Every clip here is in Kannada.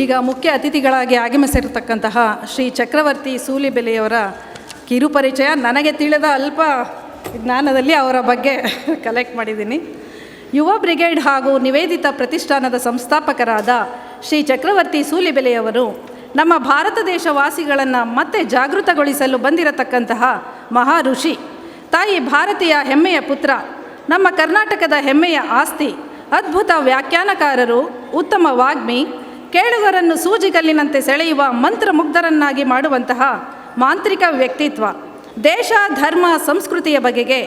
ಈಗ ಮುಖ್ಯ ಅತಿಥಿಗಳಾಗಿ ಆಗಮಿಸಿರತಕ್ಕಂತಹ ಶ್ರೀ ಚಕ್ರವರ್ತಿ ಸೂಲಿಬೆಲೆಯವರ ಕಿರುಪರಿಚಯ ನನಗೆ ತಿಳಿದ ಅಲ್ಪ ಜ್ಞಾನದಲ್ಲಿ ಅವರ ಬಗ್ಗೆ ಕಲೆಕ್ಟ್ ಮಾಡಿದ್ದೀನಿ. ಯುವ ಬ್ರಿಗೇಡ್ ಹಾಗೂ ನಿವೇದಿತ ಪ್ರತಿಷ್ಠಾನದ ಸಂಸ್ಥಾಪಕರಾದ ಶ್ರೀ ಚಕ್ರವರ್ತಿ ಸೂಲಿಬೆಲೆಯವರು ನಮ್ಮ ಭಾರತ ದೇಶ ವಾಸಿಗಳನ್ನು ಮತ್ತೆ ಜಾಗೃತಗೊಳಿಸಲು ಬಂದಿರತಕ್ಕಂತಹ ಮಹಾ ಋಷಿ. ತಾಯಿ ಭಾರತೀಯ ಹೆಮ್ಮೆಯ ಪುತ್ರ, ನಮ್ಮ ಕರ್ನಾಟಕದ ಹೆಮ್ಮೆಯ ಆಸ್ತಿ, ಅದ್ಭುತ ವ್ಯಾಖ್ಯಾನಕಾರರು, ಉತ್ತಮ ವಾಗ್ಮಿ, ಕೇಳುಗರನ್ನು ಸೂಜಿಗಲ್ಲಿನಂತೆ ಸೆಳೆಯುವ ಮಂತ್ರಮುಗ್ಧರನ್ನಾಗಿ ಮಾಡುವಂತಹ ಮಾಂತ್ರಿಕ ವ್ಯಕ್ತಿತ್ವ. ದೇಶ, ಧರ್ಮ, ಸಂಸ್ಕೃತಿಯ ಬಗೆಗೆ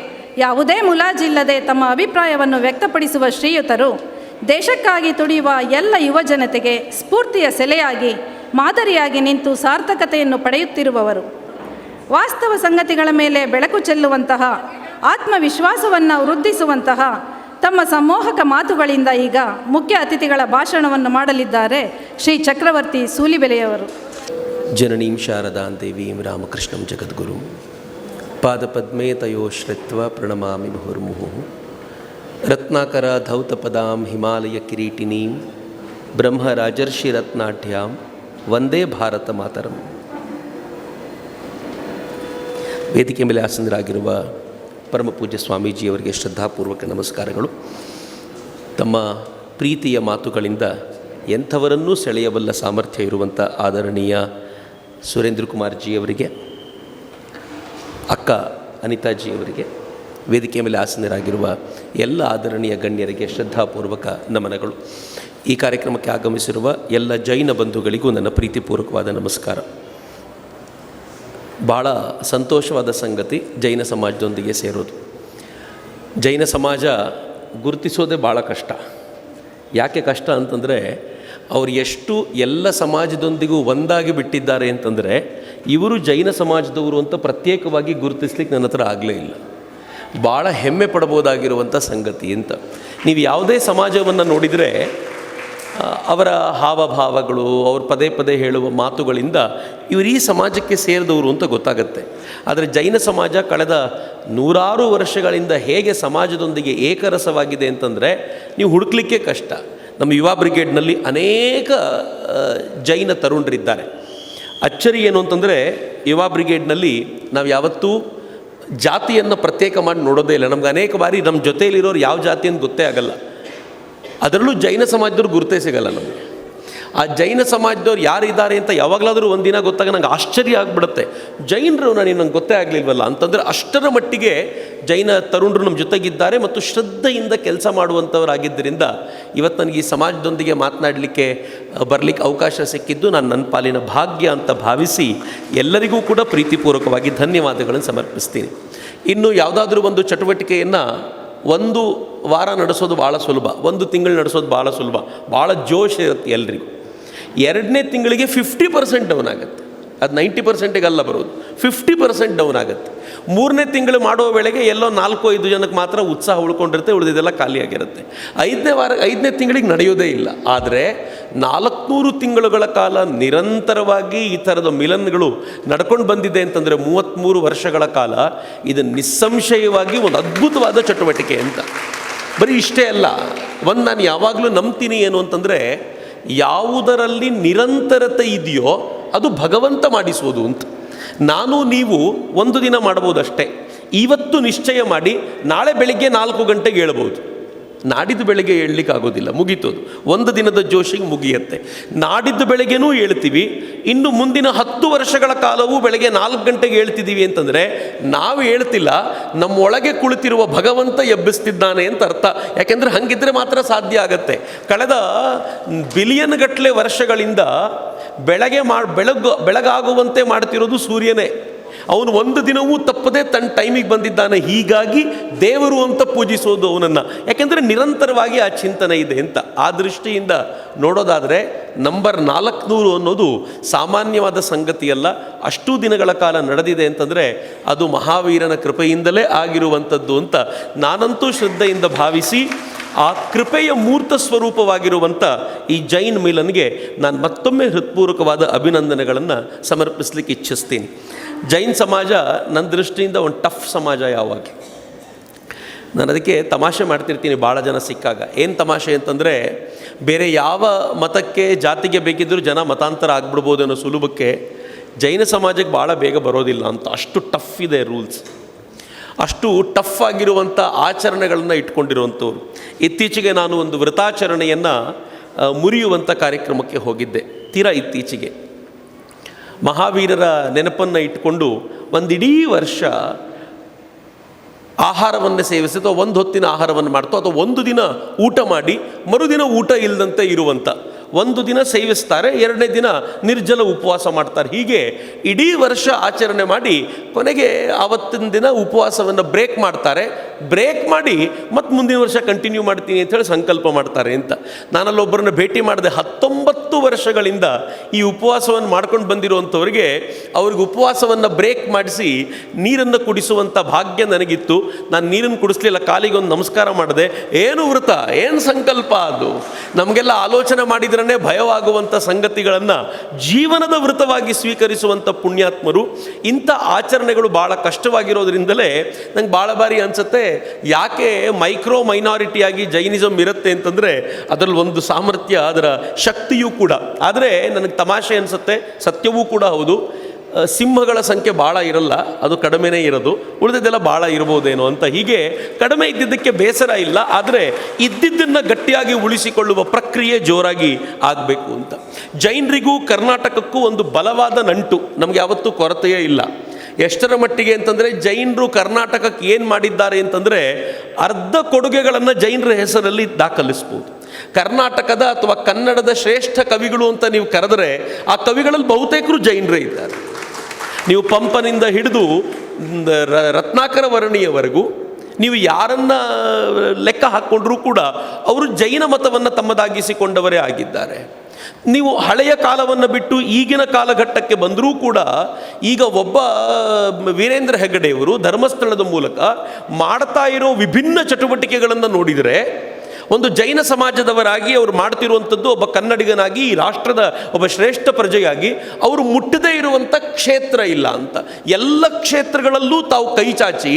ಯಾವುದೇ ಮುಲಾಜಿಲ್ಲದೆ ತಮ್ಮ ಅಭಿಪ್ರಾಯವನ್ನು ವ್ಯಕ್ತಪಡಿಸುವ ಶ್ರೀಯುತರು ದೇಶಕ್ಕಾಗಿ ತುಡಿಯುವ ಎಲ್ಲ ಯುವ ಜನತೆಗೆ ಸ್ಫೂರ್ತಿಯ ಸೆಲೆಯಾಗಿ, ಮಾದರಿಯಾಗಿ ನಿಂತು ಸಾರ್ಥಕತೆಯನ್ನು ಪಡೆಯುತ್ತಿರುವವರು. ವಾಸ್ತವ ಸಂಗತಿಗಳ ಮೇಲೆ ಬೆಳಕು ಚೆಲ್ಲುವಂತಹ, ಆತ್ಮವಿಶ್ವಾಸವನ್ನು ವೃದ್ಧಿಸುವಂತಹ ತಮ್ಮ ಸಂಮೋಹಕ ಮಾತುಗಳಿಂದ ಈಗ ಮುಖ್ಯ ಅತಿಥಿಗಳ ಭಾಷಣವನ್ನು ಮಾಡಲಿದ್ದಾರೆ ಶ್ರೀ ಚಕ್ರವರ್ತಿ ಸೂಲಿಬೆಲೆಯವರು. ಜನನೀಂ ಶಾರದಾಂ ದೇವೀಂ ರಾಮಕೃಷ್ಣಂ ಜಗದ್ಗುರುಂ ಪಾದಪದ್ಮೇ ತಯೋ ಶ್ರಿತ್ವ ಪ್ರಣಮಾಮಿ ಮುಹುರ್ಮುಹುಃ. ರತ್ನಾಕರ ಧೌತಪದಾಂ ಹಿಮಾಲಯ ಕಿರೀಟಿನೀಂ ಬ್ರಹ್ಮರಾಜರ್ಷಿ ರತ್ನಾಢ್ಯಾಂ ವಂದೇ ಭಾರತ ಮಾತರಂ. ವೇದಿಕೆ ಮೇಲೆ ಆಸೀನರಾಗಿರುವ ಪರಮಪೂಜ್ಯ ಸ್ವಾಮೀಜಿಯವರಿಗೆ ಶ್ರದ್ಧಾಪೂರ್ವಕ ನಮಸ್ಕಾರಗಳು. ತಮ್ಮ ಪ್ರೀತಿಯ ಮಾತುಗಳಿಂದ ಎಂಥವರನ್ನೂ ಸೆಳೆಯಬಲ್ಲ ಸಾಮರ್ಥ್ಯ ಇರುವಂಥ ಆದರಣೀಯ ಸುರೇಂದ್ರ ಕುಮಾರ್ಜಿಯವರಿಗೆ, ಅಕ್ಕ ಅನಿತಾಜಿಯವರಿಗೆ, ವೇದಿಕೆ ಮೇಲೆ ಆಸೀನರಾಗಿರುವ ಎಲ್ಲ ಆದರಣೀಯ ಗಣ್ಯರಿಗೆ ಶ್ರದ್ಧಾಪೂರ್ವಕ ನಮನಗಳು. ಈ ಕಾರ್ಯಕ್ರಮಕ್ಕೆ ಆಗಮಿಸಿರುವ ಎಲ್ಲ ಜೈನ ಬಂಧುಗಳಿಗೂ ನನ್ನ ಪ್ರೀತಿಪೂರ್ವಕವಾದ ನಮಸ್ಕಾರ. ಭಾಳ ಸಂತೋಷವಾದ ಸಂಗತಿ ಜೈನ ಸಮಾಜದೊಂದಿಗೆ ಸೇರೋದು. ಜೈನ ಸಮಾಜ ಗುರುತಿಸೋದೇ ಭಾಳ ಕಷ್ಟ. ಯಾಕೆ ಕಷ್ಟ ಅಂತಂದರೆ, ಅವರು ಎಷ್ಟು ಎಲ್ಲ ಸಮಾಜದೊಂದಿಗೂ ಒಂದಾಗಿ ಬಿಟ್ಟಿದ್ದಾರೆ ಅಂತಂದರೆ, ಇವರು ಜೈನ ಸಮಾಜದವರು ಅಂತ ಪ್ರತ್ಯೇಕವಾಗಿ ಗುರುತಿಸ್ಲಿಕ್ಕೆ ನನ್ನ ಹತ್ರ ಆಗಲೇ ಇಲ್ಲ. ಭಾಳ ಹೆಮ್ಮೆ ಪಡ್ಬೋದಾಗಿರುವಂಥ ಸಂಗತಿ ಅಂತ. ನೀವು ಯಾವುದೇ ಸಮಾಜವನ್ನು ನೋಡಿದರೆ ಅವರ ಹಾವಭಾವಗಳು, ಅವ್ರು ಪದೇ ಪದೇ ಹೇಳುವ ಮಾತುಗಳಿಂದ ಇವರು ಈ ಸಮಾಜಕ್ಕೆ ಸೇರಿದವರು ಅಂತ ಗೊತ್ತಾಗುತ್ತೆ. ಆದರೆ ಜೈನ ಸಮಾಜ ಕಳೆದ ನೂರಾರು ವರ್ಷಗಳಿಂದ ಹೇಗೆ ಸಮಾಜದೊಂದಿಗೆ ಏಕರಸವಾಗಿದೆ ಅಂತಂದರೆ ನೀವು ಹುಡುಕ್ಲಿಕ್ಕೆ ಕಷ್ಟ. ನಮ್ಮ ಯುವ ಬ್ರಿಗೇಡ್ನಲ್ಲಿ ಅನೇಕ ಜೈನ ತರುಣರಿದ್ದಾರೆ. ಅಚ್ಚರಿ ಏನು ಅಂತಂದರೆ, ಯುವ ಬ್ರಿಗೇಡ್ನಲ್ಲಿ ನಾವು ಯಾವತ್ತೂ ಜಾತಿಯನ್ನು ಪ್ರತ್ಯೇಕ ಮಾಡಿ ನೋಡೋದೇ ಇಲ್ಲ. ನಮ್ಗೆ ಅನೇಕ ಬಾರಿ ನಮ್ಮ ಜೊತೆಯಲ್ಲಿರೋರು ಯಾವ ಜಾತಿ ಅಂತ ಗೊತ್ತೇ ಆಗಲ್ಲ. ಅದರಲ್ಲೂ ಜೈನ ಸಮಾಜದವ್ರು ಗುರುತೇ ಸಿಗಲ್ಲ ನಮಗೆ. ಆ ಜೈನ ಸಮಾಜದವ್ರು ಯಾರಿದ್ದಾರೆ ಅಂತ ಯಾವಾಗಲಾದರೂ ಒಂದಿನ ಗೊತ್ತಾಗ ನಂಗೆ ಆಶ್ಚರ್ಯ ಆಗಿಬಿಡುತ್ತೆ. ಜೈನರು ನಂಗೆ ಗೊತ್ತೇ ಆಗಲಿಲ್ವಲ್ಲ ಅಂತಂದರೆ ಅಷ್ಟರ ಮಟ್ಟಿಗೆ ಜೈನ ತರುಣರು ನಮ್ಮ ಜೊತೆಗಿದ್ದಾರೆ ಮತ್ತು ಶ್ರದ್ಧೆಯಿಂದ ಕೆಲಸ ಮಾಡುವಂಥವರಾಗಿದ್ದರಿಂದ ಇವತ್ತು ನನಗೆ ಈ ಸಮಾಜದೊಂದಿಗೆ ಮಾತನಾಡಲಿಕ್ಕೆ ಬರಲಿಕ್ಕೆ ಅವಕಾಶ ಸಿಕ್ಕಿದ್ದು ನನ್ನ ಪಾಲಿನ ಭಾಗ್ಯ ಅಂತ ಭಾವಿಸಿ ಎಲ್ಲರಿಗೂ ಕೂಡ ಪ್ರೀತಿಪೂರ್ವಕವಾಗಿ ಧನ್ಯವಾದಗಳನ್ನು ಸಮರ್ಪಿಸ್ತೀನಿ. ಇನ್ನು ಯಾವುದಾದ್ರೂ ಒಂದು ಚಟುವಟಿಕೆಯನ್ನು ಒಂದು ವಾರ ನಡೆಸೋದು ಭಾಳ ಸುಲಭ, ಒಂದು ತಿಂಗಳು ನಡೆಸೋದು ಭಾಳ ಸುಲಭ, ಭಾಳ ಜೋಶ್ ಇರುತ್ತೆ ಎಲ್ರಿಗೂ. 2ನೇ ತಿಂಗಳಿಗೆ 50% ಡೌನ್ ಆಗುತ್ತೆ. ಅದು 90%ಗೆಲ್ಲ ಬರೋದು, 50% ಡೌನ್ ಆಗುತ್ತೆ. 3ನೇ ತಿಂಗಳು ಮಾಡೋ ವೇಳೆಗೆ ಎಲ್ಲೋ 4-5 ಜನಕ್ಕೆ ಮಾತ್ರ ಉತ್ಸಾಹ ಉಳ್ಕೊಂಡಿರುತ್ತೆ, ಉಳಿದಿದ್ದೆಲ್ಲ ಖಾಲಿಯಾಗಿರುತ್ತೆ. 5ನೇ ತಿಂಗಳಿಗೆ ನಡೆಯೋದೇ ಇಲ್ಲ. ಆದರೆ 400 ತಿಂಗಳುಗಳ ಕಾಲ ನಿರಂತರವಾಗಿ ಈ ಥರದ ಮಿಲನ್ಗಳು ನಡ್ಕೊಂಡು ಬಂದಿದೆ ಅಂತಂದರೆ 33 ವರ್ಷಗಳ ಕಾಲ ಇದು ನಿಸ್ಸಂಶಯವಾಗಿ ಒಂದು ಅದ್ಭುತವಾದ ಚಟುವಟಿಕೆ ಅಂತ. ಬರೀ ಇಷ್ಟೇ ಅಲ್ಲ, ನಾನು ಯಾವಾಗಲೂ ನಂಬ್ತೀನಿ ಏನು ಅಂತಂದರೆ, ಯಾವುದರಲ್ಲಿ ನಿರಂತರತೆ ಇದೆಯೋ ಅದು ಭಗವಂತ ಮಾಡಿಸೋದು ಅಂತ. ನಾನು ನೀವು ಒಂದು ದಿನ ಮಾಡ್ಬೋದಷ್ಟೇ. ಇವತ್ತು ನಿಶ್ಚಯ ಮಾಡಿ ನಾಳೆ ಬೆಳಿಗ್ಗೆ 4 ಗಂಟೆಗೆ ಹೇಳ್ಬೋದು. ನಾಡಿದ್ದು ಬೆಳಗ್ಗೆ ಏಳಲಿಕ್ಕೆ ಆಗೋದಿಲ್ಲ, ಮುಗೀತೋದು. ಒಂದು ದಿನದ ಜೋಶಿಗೆ ಮುಗಿಯುತ್ತೆ. ನಾಡಿದ್ದು ಬೆಳಗ್ಗೆನೂ ಹೇಳ್ತೀವಿ, ಇನ್ನು ಮುಂದಿನ 10 ವರ್ಷಗಳ ಕಾಲವೂ ಬೆಳಗ್ಗೆ 4 ಗಂಟೆಗೆ ಹೇಳ್ತಿದ್ದೀವಿ ಅಂತಂದರೆ ನಾವು ಹೇಳ್ತಿಲ್ಲ, ನಮ್ಮೊಳಗೆ ಕುಳಿತಿರುವ ಭಗವಂತ ಎಬ್ಬಿಸ್ತಿದ್ದಾನೆ ಅಂತ ಅರ್ಥ. ಯಾಕೆಂದರೆ ಹಾಗಿದ್ದರೆ ಮಾತ್ರ ಸಾಧ್ಯ ಆಗತ್ತೆ. ಕಳೆದ ಬಿಲಿಯನ್ ಗಟ್ಟಲೆ ವರ್ಷಗಳಿಂದ ಬೆಳಗಾಗುವಂತೆ ಮಾಡ್ತಿರೋದು ಸೂರ್ಯನೇ. ಅವನು ಒಂದು ದಿನವೂ ತಪ್ಪದೆ ತನ್ನ ಟೈಮಿಗೆ ಬಂದಿದ್ದಾನೆ. ಹೀಗಾಗಿ ದೇವರು ಅಂತ ಪೂಜಿಸೋದು ಅವನನ್ನು, ಯಾಕೆಂದರೆ ನಿರಂತರವಾಗಿ ಆ ಚಿಂತನೆ ಇದೆ ಅಂತ. ಆ ದೃಷ್ಟಿಯಿಂದ ನೋಡೋದಾದರೆ ನಂಬರ್ 400 ಅನ್ನೋದು ಸಾಮಾನ್ಯವಾದ ಸಂಗತಿಯಲ್ಲ. ಅಷ್ಟೂ ದಿನಗಳ ಕಾಲ ನಡೆದಿದೆ ಅಂತಂದರೆ ಅದು ಮಹಾವೀರನ ಕೃಪೆಯಿಂದಲೇ ಆಗಿರುವಂಥದ್ದು ಅಂತ ನಾನಂತೂ ಶ್ರದ್ಧೆಯಿಂದ ಭಾವಿಸಿ, ಆ ಕೃಪೆಯ ಮೂರ್ತ ಸ್ವರೂಪವಾಗಿರುವಂಥ ಈ ಜೈನ್ ಮಿಲನ್ಗೆ ನಾನು ಮತ್ತೊಮ್ಮೆ ಹೃತ್ಪೂರ್ವಕವಾದ ಅಭಿನಂದನೆಗಳನ್ನು ಸಮರ್ಪಿಸಲಿಕ್ಕೆ ಇಚ್ಛಿಸ್ತೀನಿ. ಜೈನ್ ಸಮಾಜ ನನ್ನ ದೃಷ್ಟಿಯಿಂದ ಒಂದು ಟಫ್ ಸಮಾಜ. ಯಾವಾಗ ನಾನು ಅದಕ್ಕೆ ತಮಾಷೆ ಮಾಡ್ತಿರ್ತೀನಿ ಭಾಳ ಜನ ಸಿಕ್ಕಾಗ. ಏನು ತಮಾಷೆ ಅಂತಂದರೆ, ಬೇರೆ ಯಾವ ಮತಕ್ಕೆ ಜಾತಿಗೆ ಬೇಕಿದ್ದರೂ ಜನ ಮತಾಂತರ ಆಗ್ಬಿಡ್ಬೋದು ಅನ್ನೋ ಸುಲಭಕ್ಕೆ ಜೈನ ಸಮಾಜಕ್ಕೆ ಭಾಳ ಬೇಗ ಬರೋದಿಲ್ಲ ಅಂತ. ಅಷ್ಟು ಟಫ್ ಇದೆ ರೂಲ್ಸ್, ಅಷ್ಟು ಟಫ್ ಆಗಿರುವಂಥ ಆಚರಣೆಗಳನ್ನು ಇಟ್ಕೊಂಡಿರುವಂಥವ್ರು. ಇತ್ತೀಚೆಗೆ ನಾನು ಒಂದು ವ್ರತಾಚರಣೆಯನ್ನು ಮುರಿಯುವಂಥ ಕಾರ್ಯಕ್ರಮಕ್ಕೆ ಹೋಗಿದ್ದೆ, ತೀರಾ ಇತ್ತೀಚೆಗೆ. ಮಹಾವೀರರ ನೆನಪನ್ನು ಇಟ್ಕೊಂಡು ಒಂದಿಡೀ ವರ್ಷ ಆಹಾರವನ್ನು ಸೇವಿಸಿತು, ಒಂದು ಹೊತ್ತಿನ ಆಹಾರವನ್ನು ಮಾಡ್ತು, ಅಥವಾ ಒಂದು ದಿನ ಊಟ ಮಾಡಿ ಮರುದಿನ ಊಟ ಇಲ್ಲದಂತೆ ಇರುವಂಥ, ಒಂದು ದಿನ ಸೇವಿಸ್ತಾರೆ, ಎರಡನೇ ದಿನ ನಿರ್ಜಲ ಉಪವಾಸ ಮಾಡ್ತಾರೆ. ಹೀಗೆ ಇಡೀ ವರ್ಷ ಆಚರಣೆ ಮಾಡಿ ಕೊನೆಗೆ ಆವತ್ತಿನ ದಿನ ಉಪವಾಸವನ್ನು ಬ್ರೇಕ್ ಮಾಡ್ತಾರೆ. ಬ್ರೇಕ್ ಮಾಡಿ ಮತ್ತು ಮುಂದಿನ ವರ್ಷ ಕಂಟಿನ್ಯೂ ಮಾಡ್ತೀನಿ ಅಂಥೇಳಿ ಸಂಕಲ್ಪ ಮಾಡ್ತಾರೆ ಅಂತ. ನಾನಲ್ಲೊಬ್ಬರನ್ನ ಭೇಟಿ ಮಾಡಿದೆ. 19 ವರ್ಷಗಳಿಂದ ಈ ಉಪವಾಸವನ್ನು ಮಾಡ್ಕೊಂಡು ಬಂದಿರುವಂಥವ್ರಿಗೆ ಅವ್ರಿಗೆ ಉಪವಾಸವನ್ನು ಬ್ರೇಕ್ ಮಾಡಿಸಿ ನೀರನ್ನು ಕುಡಿಸುವಂಥ ಭಾಗ್ಯ ನನಗಿತ್ತು. ನಾನು ನೀರನ್ನು ಕುಡಿಸ್ಲಿಲ್ಲ, ಕಾಲಿಗೆ ಒಂದು ನಮಸ್ಕಾರ ಮಾಡಿದೆ. ಏನು ವೃತ, ಏನು ಸಂಕಲ್ಪ ಅದು? ನಮಗೆಲ್ಲ ಆಲೋಚನೆ ಮಾಡಿದ್ರೇ ಭಯವಾಗುವಂಥ ಸಂಗತಿಗಳನ್ನು ಜೀವನದ ವೃತವಾಗಿ ಸ್ವೀಕರಿಸುವಂಥ ಪುಣ್ಯಾತ್ಮರು. ಇಂಥ ಆಚರಣೆಗಳು ಭಾಳ ಕಷ್ಟವಾಗಿರೋದ್ರಿಂದಲೇ ನಂಗೆ ಭಾಳ ಬಾರಿ ಅನಿಸುತ್ತೆ, ಯಾಕೆ ಮೈಕ್ರೋ ಮೈನಾರಿಟಿಯಾಗಿ ಜೈನಿಸಮ್ ಇರುತ್ತೆ ಅಂತಂದರೆ ಅದರಲ್ಲಿ ಒಂದು ಸಾಮರ್ಥ್ಯ, ಅದರ ಶಕ್ತಿಯೂ ಕೂಡ. ಆದರೆ ನನಗೆ ತಮಾಷೆ ಅನಿಸುತ್ತೆ, ಸತ್ಯವೂ ಕೂಡ ಹೌದು, ಸಿಂಹಗಳ ಸಂಖ್ಯೆ ಭಾಳ ಇರಲ್ಲ, ಅದು ಕಡಿಮೆನೇ ಇರೋದು, ಉಳಿದಿದ್ದೆಲ್ಲ ಭಾಳ ಇರ್ಬೋದೇನೋ ಅಂತ. ಹೀಗೆ ಕಡಿಮೆ ಇದ್ದಿದ್ದಕ್ಕೆ ಬೇಸರ ಇಲ್ಲ, ಆದರೆ ಇದ್ದಿದ್ದನ್ನು ಗಟ್ಟಿಯಾಗಿ ಉಳಿಸಿಕೊಳ್ಳುವ ಪ್ರಕ್ರಿಯೆ ಜೋರಾಗಿ ಆಗಬೇಕು ಅಂತ. ಜೈನರಿಗೂ ಕರ್ನಾಟಕಕ್ಕೂ ಒಂದು ಬಲವಾದ ನಂಟು ನಮಗೆ ಯಾವತ್ತೂ ಕೊರತೆಯೇ ಇಲ್ಲ. ಎಷ್ಟರ ಮಟ್ಟಿಗೆ ಅಂತಂದರೆ ಜೈನರು ಕರ್ನಾಟಕಕ್ಕೆ ಏನು ಮಾಡಿದ್ದಾರೆ ಅಂತಂದರೆ ಅರ್ಧ ಕೊಡುಗೆಗಳನ್ನು ಜೈನರ ಹೆಸರಲ್ಲಿ ದಾಖಲಿಸ್ಬೋದು. ಕರ್ನಾಟಕದ ಅಥವಾ ಕನ್ನಡದ ಶ್ರೇಷ್ಠ ಕವಿಗಳು ಅಂತ ನೀವು ಕರೆದರೆ ಆ ಕವಿಗಳಲ್ಲಿ ಬಹುತೇಕರು ಜೈನರೇ ಇದ್ದಾರೆ. ನೀವು ಪಂಪನಿಂದ ಹಿಡಿದು ರತ್ನಾಕರ ವರ್ಣಿಯವರೆಗೂ ನೀವು ಯಾರನ್ನ ಲೆಕ್ಕ ಹಾಕ್ಕೊಂಡ್ರೂ ಕೂಡ ಅವರು ಜೈನ ಮತವನ್ನು ತಮ್ಮದಾಗಿಸಿಕೊಂಡವರೇ ಆಗಿದ್ದಾರೆ. ನೀವು ಹಳೆಯ ಕಾಲವನ್ನು ಬಿಟ್ಟು ಈಗಿನ ಕಾಲಘಟ್ಟಕ್ಕೆ ಬಂದರೂ ಕೂಡ ಈಗ ಒಬ್ಬ ವೀರೇಂದ್ರ ಹೆಗ್ಗಡೆಯವರು ಧರ್ಮಸ್ಥಳದ ಮೂಲಕ ಮಾಡ್ತಾ ಇರೋ ವಿಭಿನ್ನ ಚಟುವಟಿಕೆಗಳನ್ನು ನೋಡಿದರೆ, ಒಂದು ಜೈನ ಸಮಾಜದವರಾಗಿ ಅವರು ಮಾಡ್ತಿರುವಂಥದ್ದು, ಒಬ್ಬ ಕನ್ನಡಿಗನಾಗಿ ಈ ರಾಷ್ಟ್ರದ ಒಬ್ಬ ಶ್ರೇಷ್ಠ ಪ್ರಜೆಯಾಗಿ ಅವರು ಮುಟ್ಟದೇ ಇರುವಂಥ ಕ್ಷೇತ್ರ ಇಲ್ಲ ಅಂತ. ಎಲ್ಲ ಕ್ಷೇತ್ರಗಳಲ್ಲೂ ತಾವು ಕೈ ಚಾಚಿ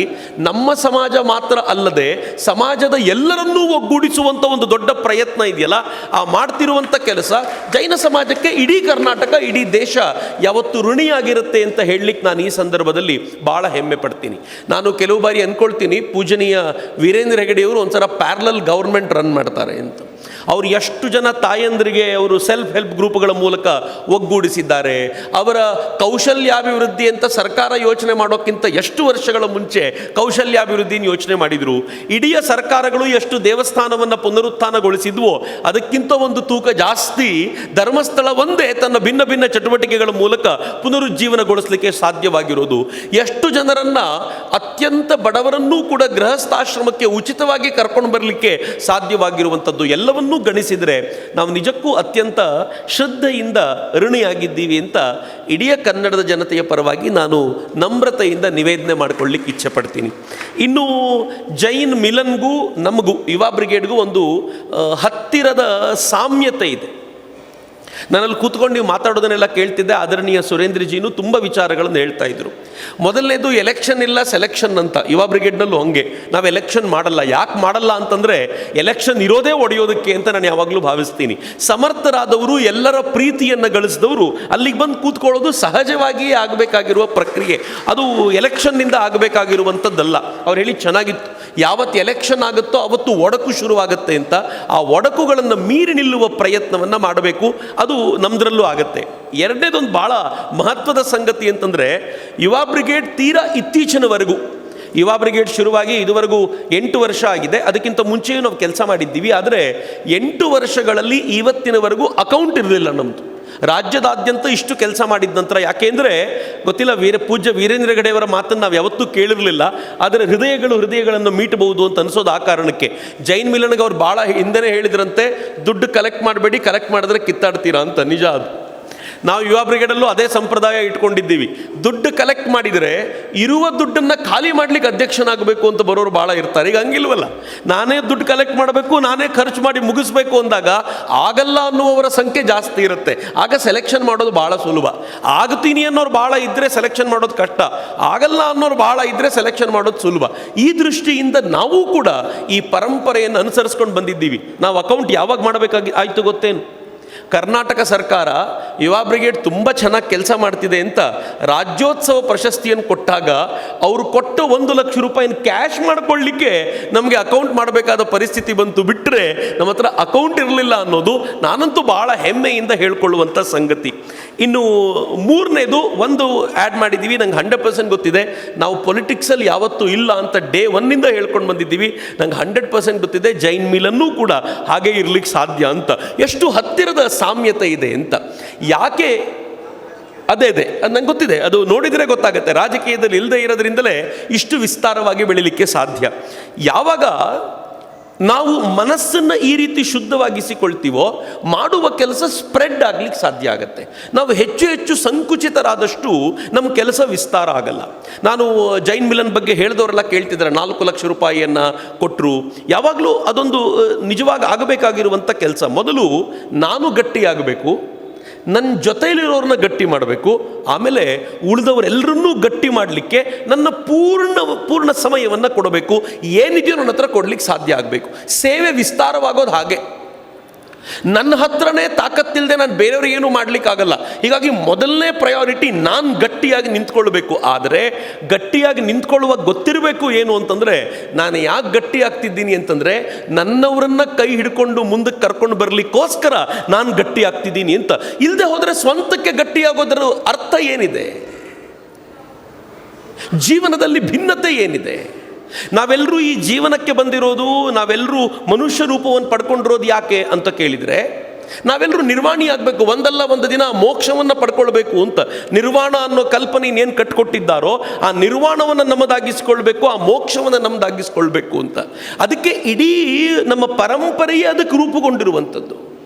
ನಮ್ಮ ಸಮಾಜ ಮಾತ್ರ ಅಲ್ಲದೆ ಸಮಾಜದ ಎಲ್ಲರನ್ನೂ ಒಗ್ಗೂಡಿಸುವಂಥ ಒಂದು ದೊಡ್ಡ ಪ್ರಯತ್ನ ಇದೆಯಲ್ಲ, ಆ ಮಾಡ್ತಿರುವಂಥ ಕೆಲಸ ಜೈನ ಸಮಾಜಕ್ಕೆ ಇಡೀ ಕರ್ನಾಟಕ, ಇಡೀ ದೇಶ ಯಾವತ್ತೂ ಋಣಿಯಾಗಿರುತ್ತೆ ಅಂತ ಹೇಳಲಿಕ್ಕೆ ನಾನು ಈ ಸಂದರ್ಭದಲ್ಲಿ ಭಾಳ ಹೆಮ್ಮೆ ಪಡ್ತೀನಿ. ನಾನು ಕೆಲವು ಬಾರಿ ಅಂದ್ಕೊಳ್ತೀನಿ, ಪೂಜನೀಯ ವೀರೇಂದ್ರ ಹೆಗ್ಗಡೆಯವರು ಒಂಥರ ಪ್ಯಾರಲಲ್ ಗೌರ್ಮೆಂಟ್ ರನ್ ಮಾಡ್ತಾರೆ ಅಂತ. ಅವರು ಎಷ್ಟು ಜನ ತಾಯಂದರಿಗೆ ಅವರು ಸೆಲ್ಫ್ ಹೆಲ್ಪ್ ಗ್ರೂಪ್ಗಳ ಮೂಲಕ ಒಗ್ಗೂಡಿಸಿದ್ದಾರೆ. ಅವರ ಕೌಶಲ್ಯಾಭಿವೃದ್ಧಿ ಅಂತ ಸರ್ಕಾರ ಯೋಚನೆ ಮಾಡೋಕ್ಕಿಂತ ಎಷ್ಟು ವರ್ಷಗಳ ಮುಂಚೆ ಕೌಶಲ್ಯಾಭಿವೃದ್ಧಿನ ಯೋಚನೆ ಮಾಡಿದರು. ಇಡೀ ಸರ್ಕಾರಗಳು ಎಷ್ಟು ದೇವಸ್ಥಾನವನ್ನು ಪುನರುತ್ಥಾನಗೊಳಿಸಿದ್ವೋ ಅದಕ್ಕಿಂತ ಒಂದು ತೂಕ ಜಾಸ್ತಿ ಧರ್ಮಸ್ಥಳ ಒಂದೇ ತನ್ನ ಭಿನ್ನ ಭಿನ್ನ ಚಟುವಟಿಕೆಗಳ ಮೂಲಕ ಪುನರುಜ್ಜೀವನಗೊಳಿಸಲಿಕ್ಕೆ ಸಾಧ್ಯವಾಗಿರೋದು. ಎಷ್ಟು ಜನರನ್ನು, ಅತ್ಯಂತ ಬಡವರನ್ನೂ ಕೂಡ ಗೃಹಸ್ಥಾಶ್ರಮಕ್ಕೆ ಉಚಿತವಾಗಿ ಕರ್ಕೊಂಡು ಬರಲಿಕ್ಕೆ ಸಾಧ್ಯವಾಗಿರುವಂಥದ್ದು. ಎಲ್ಲವನ್ನೂ ಗಣಿಸಿದರೆ ನಾವು ನಿಜಕ್ಕೂ ಅತ್ಯಂತ ಶ್ರದ್ಧೆಯಿಂದ ಋಣಿಯಾಗಿದ್ದೀವಿ ಅಂತ ಇಡೀ ಕನ್ನಡದ ಜನತೆಯ ಪರವಾಗಿ ನಾನು ನಮ್ರತೆಯಿಂದ ನಿವೇದನೆ ಮಾಡಿಕೊಳ್ಳಿಕ್ಕೆ ಇಚ್ಛೆ ಪಡ್ತೀನಿ. ಇನ್ನು ಜೈನ್ ಮಿಲನ್ಗೂ ನಮಗೂ ಯುವ ಬ್ರಿಗೇಡ್ಗೂ ಒಂದು ಹತ್ತಿರದ ಸಾಮ್ಯತೆ ಇದೆ. ನಾನಲ್ಲಿ ಕೂತ್ಕೊಂಡು ನೀವು ಮಾತಾಡೋದನ್ನೆಲ್ಲ ಕೇಳ್ತಿದ್ದೆ. ಆದರಣೀಯ ಸುರೇಂದ್ರಜಿನೂ ತುಂಬ ವಿಚಾರಗಳನ್ನು ಹೇಳ್ತಾ ಇದ್ರು. ಮೊದಲನೇದು ಎಲೆಕ್ಷನ್ ಇಲ್ಲ ಸೆಲೆಕ್ಷನ್ ಅಂತ. ಯುವ ಬ್ರಿಗೇಡ್ನಲ್ಲೂ ಹಂಗೆ, ನಾವು ಎಲೆಕ್ಷನ್ ಮಾಡಲ್ಲ. ಯಾಕೆ ಮಾಡಲ್ಲ ಅಂತಂದರೆ ಎಲೆಕ್ಷನ್ ಇರೋದೇ ಒಡೆಯೋದಕ್ಕೆ ಅಂತ ನಾನು ಯಾವಾಗಲೂ ಭಾವಿಸ್ತೀನಿ. ಸಮರ್ಥರಾದವರು, ಎಲ್ಲರ ಪ್ರೀತಿಯನ್ನು ಗಳಿಸಿದವರು ಅಲ್ಲಿಗೆ ಬಂದು ಕೂತ್ಕೊಳ್ಳೋದು ಸಹಜವಾಗಿಯೇ ಆಗಬೇಕಾಗಿರುವ ಪ್ರಕ್ರಿಯೆ, ಅದು ಎಲೆಕ್ಷನ್ನಿಂದ ಆಗಬೇಕಾಗಿರುವಂಥದ್ದಲ್ಲ. ಅವ್ರು ಹೇಳಿ ಚೆನ್ನಾಗಿತ್ತು, ಯಾವತ್ತು ಎಲೆಕ್ಷನ್ ಆಗುತ್ತೋ ಅವತ್ತು ಒಡಕು ಶುರುವಾಗುತ್ತೆ ಅಂತ. ಆ ಒಡಕುಗಳನ್ನು ಮೀರಿ ನಿಲ್ಲುವ ಪ್ರಯತ್ನವನ್ನು ಮಾಡಬೇಕು, ಅದು ನಮ್ಮದ್ರಲ್ಲೂ ಆಗುತ್ತೆ. ಎರಡನೇದೊಂದು ಭಾಳ ಮಹತ್ವದ ಸಂಗತಿ ಅಂತಂದರೆ, ಯುವ ಬ್ರಿಗೇಡ್ ತೀರಾ ಇತ್ತೀಚಿನವರೆಗೂ, ಯುವ ಬ್ರಿಗೇಡ್ ಶುರುವಾಗಿ ಇದುವರೆಗೂ 8 ವರ್ಷ ಆಗಿದೆ. ಅದಕ್ಕಿಂತ ಮುಂಚೆಯೂ ನಾವು ಕೆಲಸ ಮಾಡಿದ್ದೀವಿ. ಆದರೆ 8 ವರ್ಷಗಳಲ್ಲಿ ಇವತ್ತಿನವರೆಗೂ ಅಕೌಂಟ್ ಇರಲಿಲ್ಲ ನಮ್ಮದು. ರಾಜ್ಯದಾದ್ಯಂತ ಇಷ್ಟು ಕೆಲಸ ಮಾಡಿದ ನಂತರ, ಯಾಕೆಂದರೆ ಗೊತ್ತಿಲ್ಲ, ಪೂಜ್ಯ ವೀರೇಂದ್ರ ಹೆಗ್ಗಡೆಯವರ ಮಾತನ್ನು ನಾವು ಯಾವತ್ತೂ ಕೇಳಿರಲಿಲ್ಲ. ಆದರೆ ಹೃದಯಗಳನ್ನು ಮೀಟಬಹುದು ಅಂತ ಅನಿಸೋದು ಆ ಕಾರಣಕ್ಕೆ. ಜೈನ್ ಮಿಲನ್ಗೆ ಅವ್ರು ಭಾಳ ಹಿಂದೆನೇ ಹೇಳಿದ್ರಂತೆ, ದುಡ್ಡು ಕಲೆಕ್ಟ್ ಮಾಡಬೇಡಿ, ಕಲೆಕ್ಟ್ ಮಾಡಿದ್ರೆ ಕಿತ್ತಾಡ್ತೀರಾ ಅಂತ. ನಿಜ ಅದು. ನಾವು ಯುವ ಬ್ರಿಗೇಡಲ್ಲೂ ಅದೇ ಸಂಪ್ರದಾಯ ಇಟ್ಕೊಂಡಿದ್ದೀವಿ. ದುಡ್ಡು ಕಲೆಕ್ಟ್ ಮಾಡಿದರೆ ಇರುವ ದುಡ್ಡನ್ನು ಖಾಲಿ ಮಾಡಲಿಕ್ಕೆ ಅಧ್ಯಕ್ಷನಾಗಬೇಕು ಅಂತ ಬರೋರು ಭಾಳ ಇರ್ತಾರೆ. ಈಗ ಹಂಗಿಲ್ವಲ್ಲ, ನಾನೇ ದುಡ್ಡು ಕಲೆಕ್ಟ್ ಮಾಡಬೇಕು, ನಾನೇ ಖರ್ಚು ಮಾಡಿ ಮುಗಿಸ್ಬೇಕು ಅಂದಾಗ ಆಗಲ್ಲ ಅನ್ನುವವರ ಸಂಖ್ಯೆ ಜಾಸ್ತಿ ಇರುತ್ತೆ. ಆಗ ಸೆಲೆಕ್ಷನ್ ಮಾಡೋದು ಭಾಳ ಸುಲಭ. ಆಗ್ತೀನಿ ಅನ್ನೋರು ಭಾಳ ಇದ್ದರೆ ಸೆಲೆಕ್ಷನ್ ಮಾಡೋದು ಕಷ್ಟ, ಆಗಲ್ಲ ಅನ್ನೋರು ಭಾಳ ಇದ್ದರೆ ಸೆಲೆಕ್ಷನ್ ಮಾಡೋದು ಸುಲಭ. ಈ ದೃಷ್ಟಿಯಿಂದ ನಾವು ಕೂಡ ಈ ಪರಂಪರೆಯನ್ನು ಅನುಸರಿಸ್ಕೊಂಡು ಬಂದಿದ್ದೀವಿ. ನಾವು ಅಕೌಂಟ್ ಯಾವಾಗ ಮಾಡಬೇಕಾಗಿ ಆಯಿತು ಗೊತ್ತೇನು? ಕರ್ನಾಟಕ ಸರ್ಕಾರ ಯುವ ಬ್ರಿಗೇಡ್ ತುಂಬ ಚೆನ್ನಾಗಿ ಕೆಲಸ ಮಾಡ್ತಿದೆ ಅಂತ ರಾಜ್ಯೋತ್ಸವ ಪ್ರಶಸ್ತಿಯನ್ನು ಕೊಟ್ಟಾಗ ಅವರು ಕೊಟ್ಟ 1 ಲಕ್ಷ ರೂಪಾಯಿನ ಕ್ಯಾಶ್ ಮಾಡ್ಕೊಳ್ಳಿಕ್ಕೆ ನಮಗೆ ಅಕೌಂಟ್ ಮಾಡಬೇಕಾದ ಪರಿಸ್ಥಿತಿ ಬಂತು. ಬಿಟ್ಟರೆ ನಮ್ಮ ಹತ್ರ ಅಕೌಂಟ್ ಇರಲಿಲ್ಲ ಅನ್ನೋದು ನಾನಂತೂ ಭಾಳ ಹೆಮ್ಮೆಯಿಂದ ಹೇಳ್ಕೊಳ್ಳುವಂಥ ಸಂಗತಿ. ಇನ್ನು ಮೂರನೇದು ಒಂದು ಆ್ಯಡ್ ಮಾಡಿದ್ದೀವಿ, ನಂಗೆ 100% ಗೊತ್ತಿದೆ. ನಾವು ಪೊಲಿಟಿಕ್ಸಲ್ಲಿ ಯಾವತ್ತೂ ಇಲ್ಲ ಅಂತ ಡೇ 1ನಿಂದ ಹೇಳ್ಕೊಂಡು ಬಂದಿದ್ದೀವಿ. ನಂಗೆ 100% ಗೊತ್ತಿದೆ ಜೈನ್ ಮಿಲನ್ನೂ ಕೂಡ ಹಾಗೆ ಇರಲಿಕ್ಕೆ ಸಾಧ್ಯ ಅಂತ. ಎಷ್ಟು ಹತ್ತಿರದ ಸಾಮ್ಯತೆ ಇದೆ ಅಂತ. ಯಾಕೆ? ಅದೇ ಅದು ನಂಗೆ ಗೊತ್ತಿದೆ, ಅದು ನೋಡಿದರೆ ಗೊತ್ತಾಗುತ್ತೆ. ರಾಜಕೀಯದಲ್ಲಿ ಇಲ್ಲದೆ ಇರೋದ್ರಿಂದಲೇ ಇಷ್ಟು ವಿಸ್ತಾರವಾಗಿ ಬೆಳೀಲಿಕ್ಕೆ ಸಾಧ್ಯ. ಯಾವಾಗ ನಾವು ಮನಸ್ಸನ್ನು ಈ ರೀತಿ ಶುದ್ಧವಾಗಿಸಿಕೊಳ್ತೀವೋ ಮಾಡುವ ಕೆಲಸ ಸ್ಪ್ರೆಡ್ ಆಗಲಿಕ್ಕೆ ಸಾಧ್ಯ ಆಗುತ್ತೆ. ನಾವು ಹೆಚ್ಚು ಹೆಚ್ಚು ಸಂಕುಚಿತರಾದಷ್ಟು ನಮ್ಮ ಕೆಲಸ ವಿಸ್ತಾರ ಆಗಲ್ಲ. ನಾನು ಜೈನ್ ಮಿಲನ್ ಬಗ್ಗೆ ಹೇಳಿದವರೆಲ್ಲ ಕೇಳ್ತಿದ್ದಾರೆ, 4 ಲಕ್ಷ ರೂಪಾಯಿಯನ್ನು ಕೊಟ್ಟರು. ಯಾವಾಗಲೂ ಅದೊಂದು ನಿಜವಾಗಿ ಆಗಬೇಕಾಗಿರುವಂಥ ಕೆಲಸ. ಮೊದಲು ನಾನು ಗಟ್ಟಿಯಾಗಬೇಕು, ನನ್ನ ಜೊತೆಯಲ್ಲಿರೋರನ್ನ ಗಟ್ಟಿ ಮಾಡಬೇಕು, ಆಮೇಲೆ ಉಳಿದವರೆಲ್ಲರನ್ನೂ ಗಟ್ಟಿ ಮಾಡಲಿಕ್ಕೆ ನನ್ನ ಪೂರ್ಣ ಸಮಯವನ್ನು ಕೊಡಬೇಕು. ಏನಿದೆಯೋ ನನ್ನ ಹತ್ರ ಕೊಡಲಿಕ್ಕೆ ಸಾಧ್ಯ ಆಗಬೇಕು. ಸೇವೆ ವಿಸ್ತಾರವಾಗೋದು ಹಾಗೆ. ನನ್ನ ಹತ್ರನೇ ತಾಕತ್ತಿಲ್ಲದೆ ನಾನು ಬೇರೆಯವ್ರಿಗೆ ಏನೂ ಮಾಡಲಿಕ್ಕಾಗಲ್ಲ. ಹೀಗಾಗಿ ಮೊದಲನೇ ಪ್ರಯಾರಿಟಿ ನಾನು ಗಟ್ಟಿಯಾಗಿ ನಿಂತ್ಕೊಳ್ಬೇಕು. ಆದರೆ ಗಟ್ಟಿಯಾಗಿ ನಿಂತ್ಕೊಳ್ಳುವಾಗ ಗೊತ್ತಿರಬೇಕು ಏನು ಅಂತಂದರೆ, ನಾನು ಯಾಕೆ ಗಟ್ಟಿ ಆಗ್ತಿದ್ದೀನಿ ಅಂತಂದರೆ ನನ್ನವರನ್ನು ಕೈ ಹಿಡ್ಕೊಂಡು ಮುಂದಕ್ಕೆ ಕರ್ಕೊಂಡು ಬರಲಿಕ್ಕೋಸ್ಕರ ನಾನು ಗಟ್ಟಿ ಆಗ್ತಿದ್ದೀನಿ ಅಂತ. ಇಲ್ಲದೆ ಹೋದರೆ ಸ್ವಂತಕ್ಕೆ ಗಟ್ಟಿಯಾಗೋದರ ಅರ್ಥ ಏನಿದೆ? ಜೀವನದಲ್ಲಿ ಭಿನ್ನತೆ ಏನಿದೆ? ನಾವೆಲ್ಲರೂ ಈ ಜೀವನಕ್ಕೆ ಬಂದಿರೋದು, ನಾವೆಲ್ಲರೂ ಮನುಷ್ಯ ರೂಪವನ್ನು ಪಡ್ಕೊಂಡಿರೋದು ಯಾಕೆ ಅಂತ ಕೇಳಿದರೆ, ನಾವೆಲ್ಲರೂ ನಿರ್ವಾಣಿ ಆಗಬೇಕು, ಒಂದಲ್ಲ ಒಂದು ದಿನ ಮೋಕ್ಷವನ್ನು ಪಡ್ಕೊಳ್ಬೇಕು ಅಂತ. ನಿರ್ವಾಣ ಅನ್ನೋ ಕಲ್ಪನೆ ಏನು ಕಟ್ಟಿಕೊಟ್ಟಿದ್ದಾರೋ ಆ ನಿರ್ವಾಣವನ್ನು ನಮ್ಮದಾಗಿಸ್ಕೊಳ್ಬೇಕು, ಆ ಮೋಕ್ಷವನ್ನು ನಮ್ಮದಾಗಿಸ್ಕೊಳ್ಬೇಕು ಅಂತ. ಅದಕ್ಕೆ ಇಡೀ ನಮ್ಮ ಪರಂಪರೆಯೇ ಅದಕ್ಕೆ ರೂಪುಗೊಂಡಿರುವಂಥದ್ದು.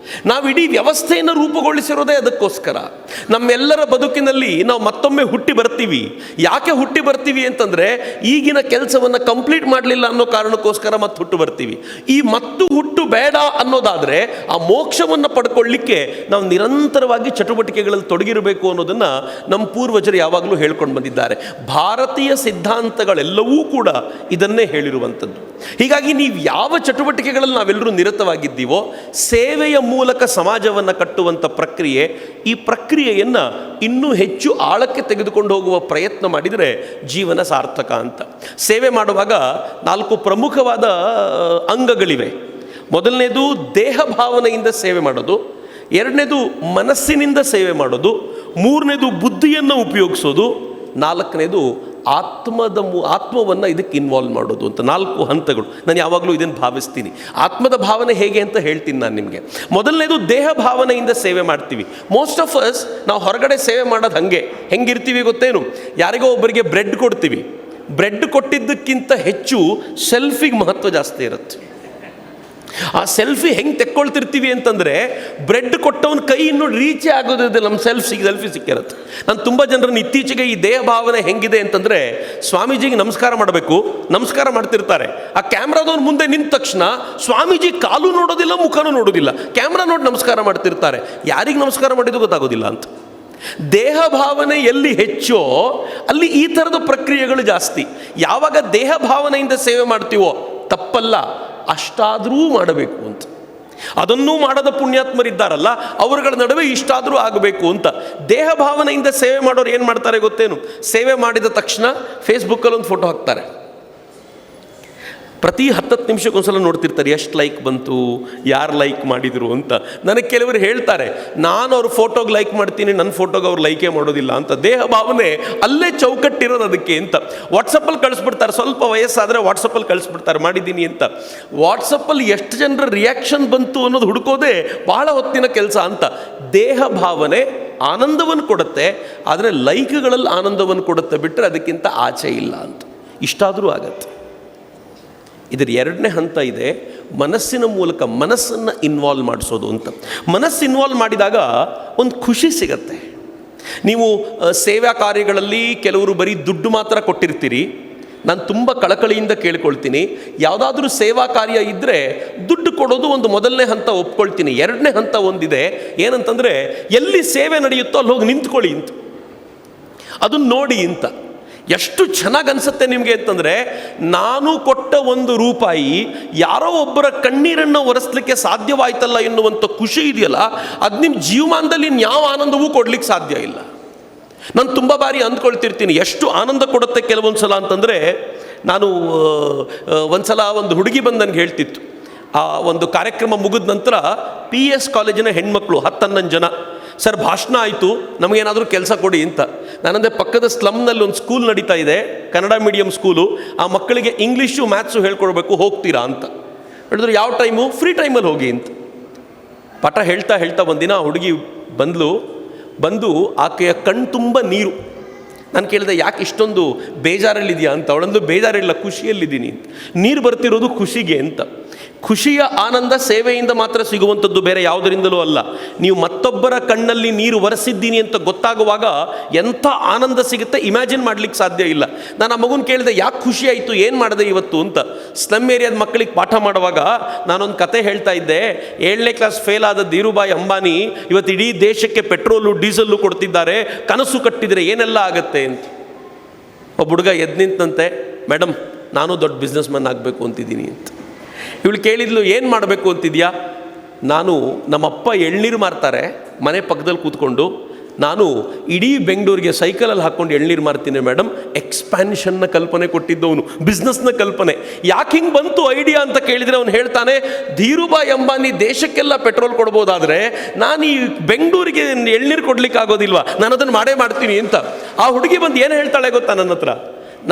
ನಾವಿಡೀ ವ್ಯವಸ್ಥೆಯನ್ನು ರೂಪುಗೊಳಿಸಿರೋದೇ ಅದಕ್ಕೋಸ್ಕರ. ನಮ್ಮೆಲ್ಲರ ಬದುಕಿನಲ್ಲಿ ನಾವು ಮತ್ತೊಮ್ಮೆ ಹುಟ್ಟಿ ಬರ್ತೀವಿ. ಯಾಕೆ ಹುಟ್ಟಿ ಬರ್ತೀವಿ ಅಂತಂದರೆ ಈಗಿನ ಕೆಲಸವನ್ನು ಕಂಪ್ಲೀಟ್ ಮಾಡಲಿಲ್ಲ ಅನ್ನೋ ಕಾರಣಕ್ಕೋಸ್ಕರ ಮತ್ತೆ ಹುಟ್ಟು ಬರ್ತೀವಿ. ಈ ಹುಟ್ಟು ಬೇಡ ಅನ್ನೋದಾದರೆ ಆ ಮೋಕ್ಷವನ್ನು ಪಡ್ಕೊಳ್ಳಿಕ್ಕೆ ನಾವು ನಿರಂತರವಾಗಿ ಚಟುವಟಿಕೆಗಳಲ್ಲಿ ತೊಡಗಿರಬೇಕು ಅನ್ನೋದನ್ನು ನಮ್ಮ ಪೂರ್ವಜರು ಯಾವಾಗಲೂ ಹೇಳ್ಕೊಂಡು ಬಂದಿದ್ದಾರೆ. ಭಾರತೀಯ ಸಿದ್ಧಾಂತಗಳೆಲ್ಲವೂ ಕೂಡ ಇದನ್ನೇ ಹೇಳಿರುವಂಥದ್ದು. ಹೀಗಾಗಿ ನೀವು ಯಾವ ಚಟುವಟಿಕೆಗಳಲ್ಲಿ ನಾವೆಲ್ಲರೂ ನಿರತವಾಗಿದ್ದೀವೋ, ಸೇವೆಯ ಮೂಲಕ ಸಮಾಜವನ್ನು ಕಟ್ಟುವಂಥ ಪ್ರಕ್ರಿಯೆ, ಈ ಪ್ರಕ್ರಿಯೆಯನ್ನು ಇನ್ನೂ ಹೆಚ್ಚು ಆಳಕ್ಕೆ ತೆಗೆದುಕೊಂಡು ಹೋಗುವ ಪ್ರಯತ್ನ ಮಾಡಿದರೆ ಜೀವನ ಸಾರ್ಥಕ ಅಂತ. ಸೇವೆ ಮಾಡುವಾಗ 4 ಪ್ರಮುಖವಾದ ಅಂಗಗಳಿವೆ. ಮೊದಲನೇದು ದೇಹ ಭಾವನೆಯಿಂದ ಸೇವೆ ಮಾಡೋದು, ಎರಡನೇದು ಮನಸ್ಸಿನಿಂದ ಸೇವೆ ಮಾಡೋದು, ಮೂರನೇದು ಬುದ್ಧಿಯನ್ನು ಉಪಯೋಗಿಸೋದು, ನಾಲ್ಕನೇದು ಆತ್ಮವನ್ನು ಇದಕ್ಕೆ ಇನ್ವಾಲ್ವ್ ಮಾಡೋದು ಅಂತ. 4 ಹಂತಗಳು. ನಾನು ಯಾವಾಗಲೂ ಇದನ್ನು ಭಾವಿಸ್ತೀನಿ. ಆತ್ಮದ ಭಾವನೆ ಹೇಗೆ ಅಂತ ಹೇಳ್ತೀನಿ ನಾನು ನಿಮಗೆ. ಮೊದಲನೇದು ದೇಹ ಭಾವನೆಯಿಂದ ಸೇವೆ ಮಾಡ್ತೀವಿ. ಮೋಸ್ಟ್ ಆಫ್ ಅಸ್ ನಾವು ಹೊರಗಡೆ ಸೇವೆ ಮಾಡೋದು ಹೆಂಗಿರ್ತೀವಿ ಗೊತ್ತೇನು? ಯಾರಿಗೋ ಒಬ್ಬರಿಗೆ ಬ್ರೆಡ್ ಕೊಡ್ತೀವಿ, ಬ್ರೆಡ್ ಕೊಟ್ಟಿದ್ದಕ್ಕಿಂತ ಹೆಚ್ಚು ಸೆಲ್ಫಿಗೆ ಮಹತ್ವ ಜಾಸ್ತಿ ಇರುತ್ತೆ. ಆ ಸೆಲ್ಫಿ ಹೆಂಗೆ ತೆಕ್ಕೊಳ್ತಿರ್ತೀವಿ ಅಂತಂದರೆ, ಬ್ರೆಡ್ ಕೊಟ್ಟವನ ಕೈ ಇನ್ನೂ ರೀಚೇ ಆಗೋದಿದೆ, ನಮ್ಮ ಸೆಲ್ಫಿ ಸಿಕ್ಕಿರುತ್ತೆ. ನಾನು ತುಂಬ ಜನರನ್ನು ಇತ್ತೀಚೆಗೆ ಈ ದೇಹ ಭಾವನೆ ಹೆಂಗಿದೆ ಅಂತಂದರೆ, ಸ್ವಾಮೀಜಿಗೆ ನಮಸ್ಕಾರ ಮಾಡಬೇಕು, ನಮಸ್ಕಾರ ಮಾಡ್ತಿರ್ತಾರೆ. ಆ ಕ್ಯಾಮ್ರಾದವ್ರ ಮುಂದೆ ನಿಂತ ತಕ್ಷಣ ಸ್ವಾಮೀಜಿ ಕಾಲು ನೋಡೋದಿಲ್ಲ, ಮುಖನೂ ನೋಡೋದಿಲ್ಲ, ಕ್ಯಾಮ್ರಾ ನೋಡಿ ನಮಸ್ಕಾರ ಮಾಡ್ತಿರ್ತಾರೆ. ಯಾರಿಗೆ ನಮಸ್ಕಾರ ಮಾಡಿದ್ದು ಗೊತ್ತಾಗೋದಿಲ್ಲ ಅಂತ. ದೇಹ ಭಾವನೆ ಎಲ್ಲಿ ಹೆಚ್ಚೋ ಅಲ್ಲಿ ಈ ಥರದ ಪ್ರಕ್ರಿಯೆಗಳು ಜಾಸ್ತಿ. ಯಾವಾಗ ದೇಹ ಭಾವನೆಯಿಂದ ಸೇವೆ ಮಾಡ್ತೀವೋ ತಪ್ಪಲ್ಲ, ಅಷ್ಟಾದರೂ ಮಾಡಬೇಕು ಅಂತ. ಅದನ್ನೂ ಮಾಡದ ಪುಣ್ಯಾತ್ಮರಿದ್ದಾರಲ್ಲ, ಅವರುಗಳ ನಡುವೆ ಇಷ್ಟಾದರೂ ಆಗಬೇಕು ಅಂತ. ದೇಹ ಭಾವನೆಯಿಂದ ಸೇವೆ ಮಾಡೋರು ಏನು ಮಾಡ್ತಾರೆ ಗೊತ್ತೇನು? ಸೇವೆ ಮಾಡಿದ ತಕ್ಷಣ ಫೇಸ್ಬುಕ್ಕಲ್ಲಿ ಒಂದು ಫೋಟೋ ಹಾಕ್ತಾರೆ. ಪ್ರತಿ 10 ನಿಮಿಷಕ್ಕೊಂದ್ಸಲ ನೋಡ್ತಿರ್ತಾರೆ, ಎಷ್ಟು ಲೈಕ್ ಬಂತು, ಯಾರು ಲೈಕ್ ಮಾಡಿದರು ಅಂತ. ನನಗೆ ಕೆಲವರು ಹೇಳ್ತಾರೆ, ನಾನು ಅವ್ರ ಫೋಟೋಗೆ ಲೈಕ್ ಮಾಡ್ತೀನಿ, ನನ್ನ ಫೋಟೋಗೆ ಅವ್ರು ಲೈಕೇ ಮಾಡೋದಿಲ್ಲ ಅಂತ. ದೇಹ ಭಾವನೆ ಅಲ್ಲೇ ಚೌಕಟ್ಟಿರೋದು ಅದಕ್ಕೆ ಅಂತ. ವಾಟ್ಸಪ್ಪಲ್ಲಿ ಕಳಿಸ್ಬಿಡ್ತಾರೆ, ಸ್ವಲ್ಪ ವಯಸ್ಸಾದರೆ ವಾಟ್ಸಪ್ಪಲ್ಲಿ ಕಳಿಸ್ಬಿಡ್ತಾರೆ ಮಾಡಿದ್ದೀನಿ ಅಂತ. ವಾಟ್ಸಪ್ಪಲ್ಲಿ ಎಷ್ಟು ಜನರ ರಿಯಾಕ್ಷನ್ ಬಂತು ಅನ್ನೋದು ಹುಡುಕೋದೇ ಬಹಳ ಹೊತ್ತಿನ ಕೆಲಸ ಅಂತ. ದೇಹ ಭಾವನೆ ಆನಂದವನ್ನು ಕೊಡುತ್ತೆ, ಆದರೆ ಲೈಕ್ಗಳಲ್ಲಿ ಆನಂದವನ್ನು ಕೊಡುತ್ತೆ ಬಿಟ್ಟರೆ ಅದಕ್ಕಿಂತ ಆಚೆ ಇಲ್ಲ ಅಂತ. ಇಷ್ಟಾದರೂ ಆಗತ್ತೆ. ಇದರ ಎರಡನೇ ಹಂತ ಇದೆ, ಮನಸ್ಸಿನ ಮೂಲಕ ಮನಸ್ಸನ್ನು ಇನ್ವಾಲ್ವ್ ಮಾಡಿಸೋದು ಅಂತ. ಮನಸ್ಸು ಇನ್ವಾಲ್ವ್ ಮಾಡಿದಾಗ ಒಂದು ಖುಷಿ ಸಿಗತ್ತೆ. ನೀವು ಸೇವಾ ಕಾರ್ಯಗಳಲ್ಲಿ ಕೆಲವರು ಬರೀ ದುಡ್ಡು ಮಾತ್ರ ಕೊಟ್ಟಿರ್ತೀರಿ. ನಾನು ತುಂಬ ಕಳಕಳಿಯಿಂದ ಕೇಳ್ಕೊಳ್ತೀನಿ, ಯಾವುದಾದ್ರೂ ಸೇವಾ ಕಾರ್ಯ ಇದ್ದರೆ ದುಡ್ಡು ಕೊಡೋದು ಒಂದು ಮೊದಲನೇ ಹಂತ ಒಪ್ಕೊಳ್ತೀನಿ. ಎರಡನೇ ಹಂತ ಒಂದಿದೆ, ಏನಂತಂದರೆ ಎಲ್ಲಿ ಸೇವೆ ನಡೆಯುತ್ತೋ ಅಲ್ಲಿ ಹೋಗಿ ನಿಂತ್ಕೊಳ್ಳಿ ಅಂತ, ಅದನ್ನು ನೋಡಿ ಅಂತ. ಎಷ್ಟು ಚೆನ್ನಾಗಿ ಅನಿಸುತ್ತೆ ನಿಮಗೆ ಅಂತಂದರೆ, ನಾನು ಕೊಟ್ಟ ₹1 ಯಾರೋ ಒಬ್ಬರ ಕಣ್ಣೀರನ್ನು ಒರೆಸಲಿಕ್ಕೆ ಸಾಧ್ಯವಾಯ್ತಲ್ಲ ಎನ್ನುವಂಥ ಖುಷಿ ಇದೆಯಲ್ಲ, ಅದು ನಿಮ್ಮ ಜೀವಮಾನದಲ್ಲಿ ಯಾವ ಆನಂದವೂ ಕೊಡಲಿಕ್ಕೆ ಸಾಧ್ಯ ಇಲ್ಲ. ನಾನು ತುಂಬ ಬಾರಿ ಅಂದ್ಕೊಳ್ತಿರ್ತೀನಿ, ಎಷ್ಟು ಆನಂದ ಕೊಡುತ್ತೆ ಕೆಲವೊಂದು ಸಲ ಅಂತಂದರೆ, ನಾನು ಒಂದು ಸಲ ಒಂದು ಹುಡುಗಿ ಬಂದು ನನಗೆ ಹೇಳ್ತಿತ್ತು, ಆ ಒಂದು ಕಾರ್ಯಕ್ರಮ ಮುಗಿದ ನಂತರ PS ಕಾಲೇಜಿನ ಹೆಣ್ಮಕ್ಳು 10-11 ಜನ, ಸರ್ ಭಾಷಣ ಆಯಿತು, ನಮಗೇನಾದರೂ ಕೆಲಸ ಕೊಡಿ ಅಂತ. ನಾನಂದರೆ ಪಕ್ಕದ ಸ್ಲಮ್ನಲ್ಲಿ ಒಂದು ಸ್ಕೂಲ್ ನಡೀತಾ ಇದೆ, ಕನ್ನಡ ಮೀಡಿಯಂ ಸ್ಕೂಲು, ಆ ಮಕ್ಕಳಿಗೆ ಇಂಗ್ಲೀಷು ಮ್ಯಾಥ್ಸು ಹೇಳ್ಕೊಡ್ಬೇಕು, ಹೋಗ್ತೀರಾ ಅಂತ ಹೇಳಿದ್ರು. ಯಾವ ಟೈಮು? ಫ್ರೀ ಟೈಮಲ್ಲಿ ಹೋಗಿ ಅಂತ. ಪಾಠ ಹೇಳ್ತಾ ಹೇಳ್ತಾ ಒಂದಿನ ಹುಡುಗಿ ಬಂದು ಆಕೆಯ ಕಣ್ಣು ತುಂಬ ನೀರು. ನಾನು ಕೇಳಿದೆ, ಯಾಕೆ ಇಷ್ಟೊಂದು ಬೇಜಾರಲ್ಲಿದೆಯಾ ಅಂತ. ಅವಳಂದು ಬೇಜಾರಿಲ್ಲ, ಖುಷಿಯಲ್ಲಿದ್ದೀನಿ ಅಂತ. ನೀರು ಬರ್ತಿರೋದು ಖುಷಿಗೆ ಅಂತ. ಖುಷಿಯ ಆನಂದ ಸೇವೆಯಿಂದ ಮಾತ್ರ ಸಿಗುವಂಥದ್ದು, ಬೇರೆ ಯಾವುದರಿಂದಲೂ ಅಲ್ಲ. ನೀವು ಮತ್ತೊಬ್ಬರ ಕಣ್ಣಲ್ಲಿ ನೀರು ಒರೆಸಿದ್ದೀನಿ ಅಂತ ಗೊತ್ತಾಗುವಾಗ ಎಂಥ ಆನಂದ ಸಿಗುತ್ತೆ, ಇಮ್ಯಾಜಿನ್ ಮಾಡಲಿಕ್ಕೆ ಸಾಧ್ಯ ಇಲ್ಲ. ನಾನು ಆ ಮಗುನ ಕೇಳಿದೆ, ಯಾಕೆ ಖುಷಿ ಆಯಿತು, ಏನು ಮಾಡಿದೆ ಇವತ್ತು ಅಂತ. ಸ್ಲಮ್ ಏರಿಯಾದ ಮಕ್ಕಳಿಗೆ ಪಾಠ ಮಾಡುವಾಗ ನಾನೊಂದು ಕತೆ ಹೇಳ್ತಾ ಇದ್ದೆ. 7ನೇ ಕ್ಲಾಸ್ ಫೇಲ್ ಆದ ಧೀರುಭಾಯಿ ಅಂಬಾನಿ ಇವತ್ತು ಇಡೀ ದೇಶಕ್ಕೆ ಪೆಟ್ರೋಲು ಡೀಸೆಲ್ಲು ಕೊಡ್ತಿದ್ದಾರೆ, ಕನಸು ಕಟ್ಟಿದರೆ ಏನೆಲ್ಲ ಆಗುತ್ತೆ ಅಂತ. ಒಬ್ಬ ಹುಡುಗ ಎದ್ದು ನಿಂತಂತೆ, ಮೇಡಮ್ ನಾನು ದೊಡ್ಡ ಬಿಸ್ನೆಸ್ ಮ್ಯಾನ್ ಆಗಬೇಕು ಅಂತಿದ್ದೀನಿ ಅಂತ. ಇವಳು ಕೇಳಿದ್ಲು, ಏನು ಮಾಡಬೇಕು ಅಂತಿದ್ಯಾ? ನಾನು ನಮ್ಮಪ್ಪ ಎಳ್ನೀರು ಮಾರ್ತಾರೆ ಮನೆ ಪಕ್ಕದಲ್ಲಿ ಕೂತ್ಕೊಂಡು, ನಾನು ಇಡೀ ಬೆಂಗಳೂರಿಗೆ ಸೈಕಲಲ್ಲಿ ಹಾಕ್ಕೊಂಡು ಎಳ್ನೀರು ಮಾರ್ತೀನಿ ಮೇಡಮ್. ಎಕ್ಸ್ಪ್ಯಾನ್ಷನ್ನ ಕಲ್ಪನೆ ಕೊಟ್ಟಿದ್ದವನು, ಬಿಸ್ನೆಸ್ನ ಕಲ್ಪನೆ. ಯಾಕೆ ಹಿಂಗೆ ಬಂತು ಐಡಿಯಾ ಅಂತ ಕೇಳಿದರೆ ಅವನು ಹೇಳ್ತಾನೆ, ಧೀರುಭಾಯಿ ಅಂಬಾನಿ ದೇಶಕ್ಕೆಲ್ಲ ಪೆಟ್ರೋಲ್ ಕೊಡ್ಬೋದಾದರೆ ನಾನು ಈ ಬೆಂಗಳೂರಿಗೆ ಎಳ್ನೀರು ಕೊಡ್ಲಿಕ್ಕೆ ಆಗೋದಿಲ್ವಾ, ನಾನು ಅದನ್ನು ಮಾಡ್ತೀನಿ ಅಂತ. ಆ ಹುಡುಗಿ ಬಂದು ಏನು ಹೇಳ್ತಾಳೆ ಗೊತ್ತಾ ನನ್ನ ಹತ್ರ?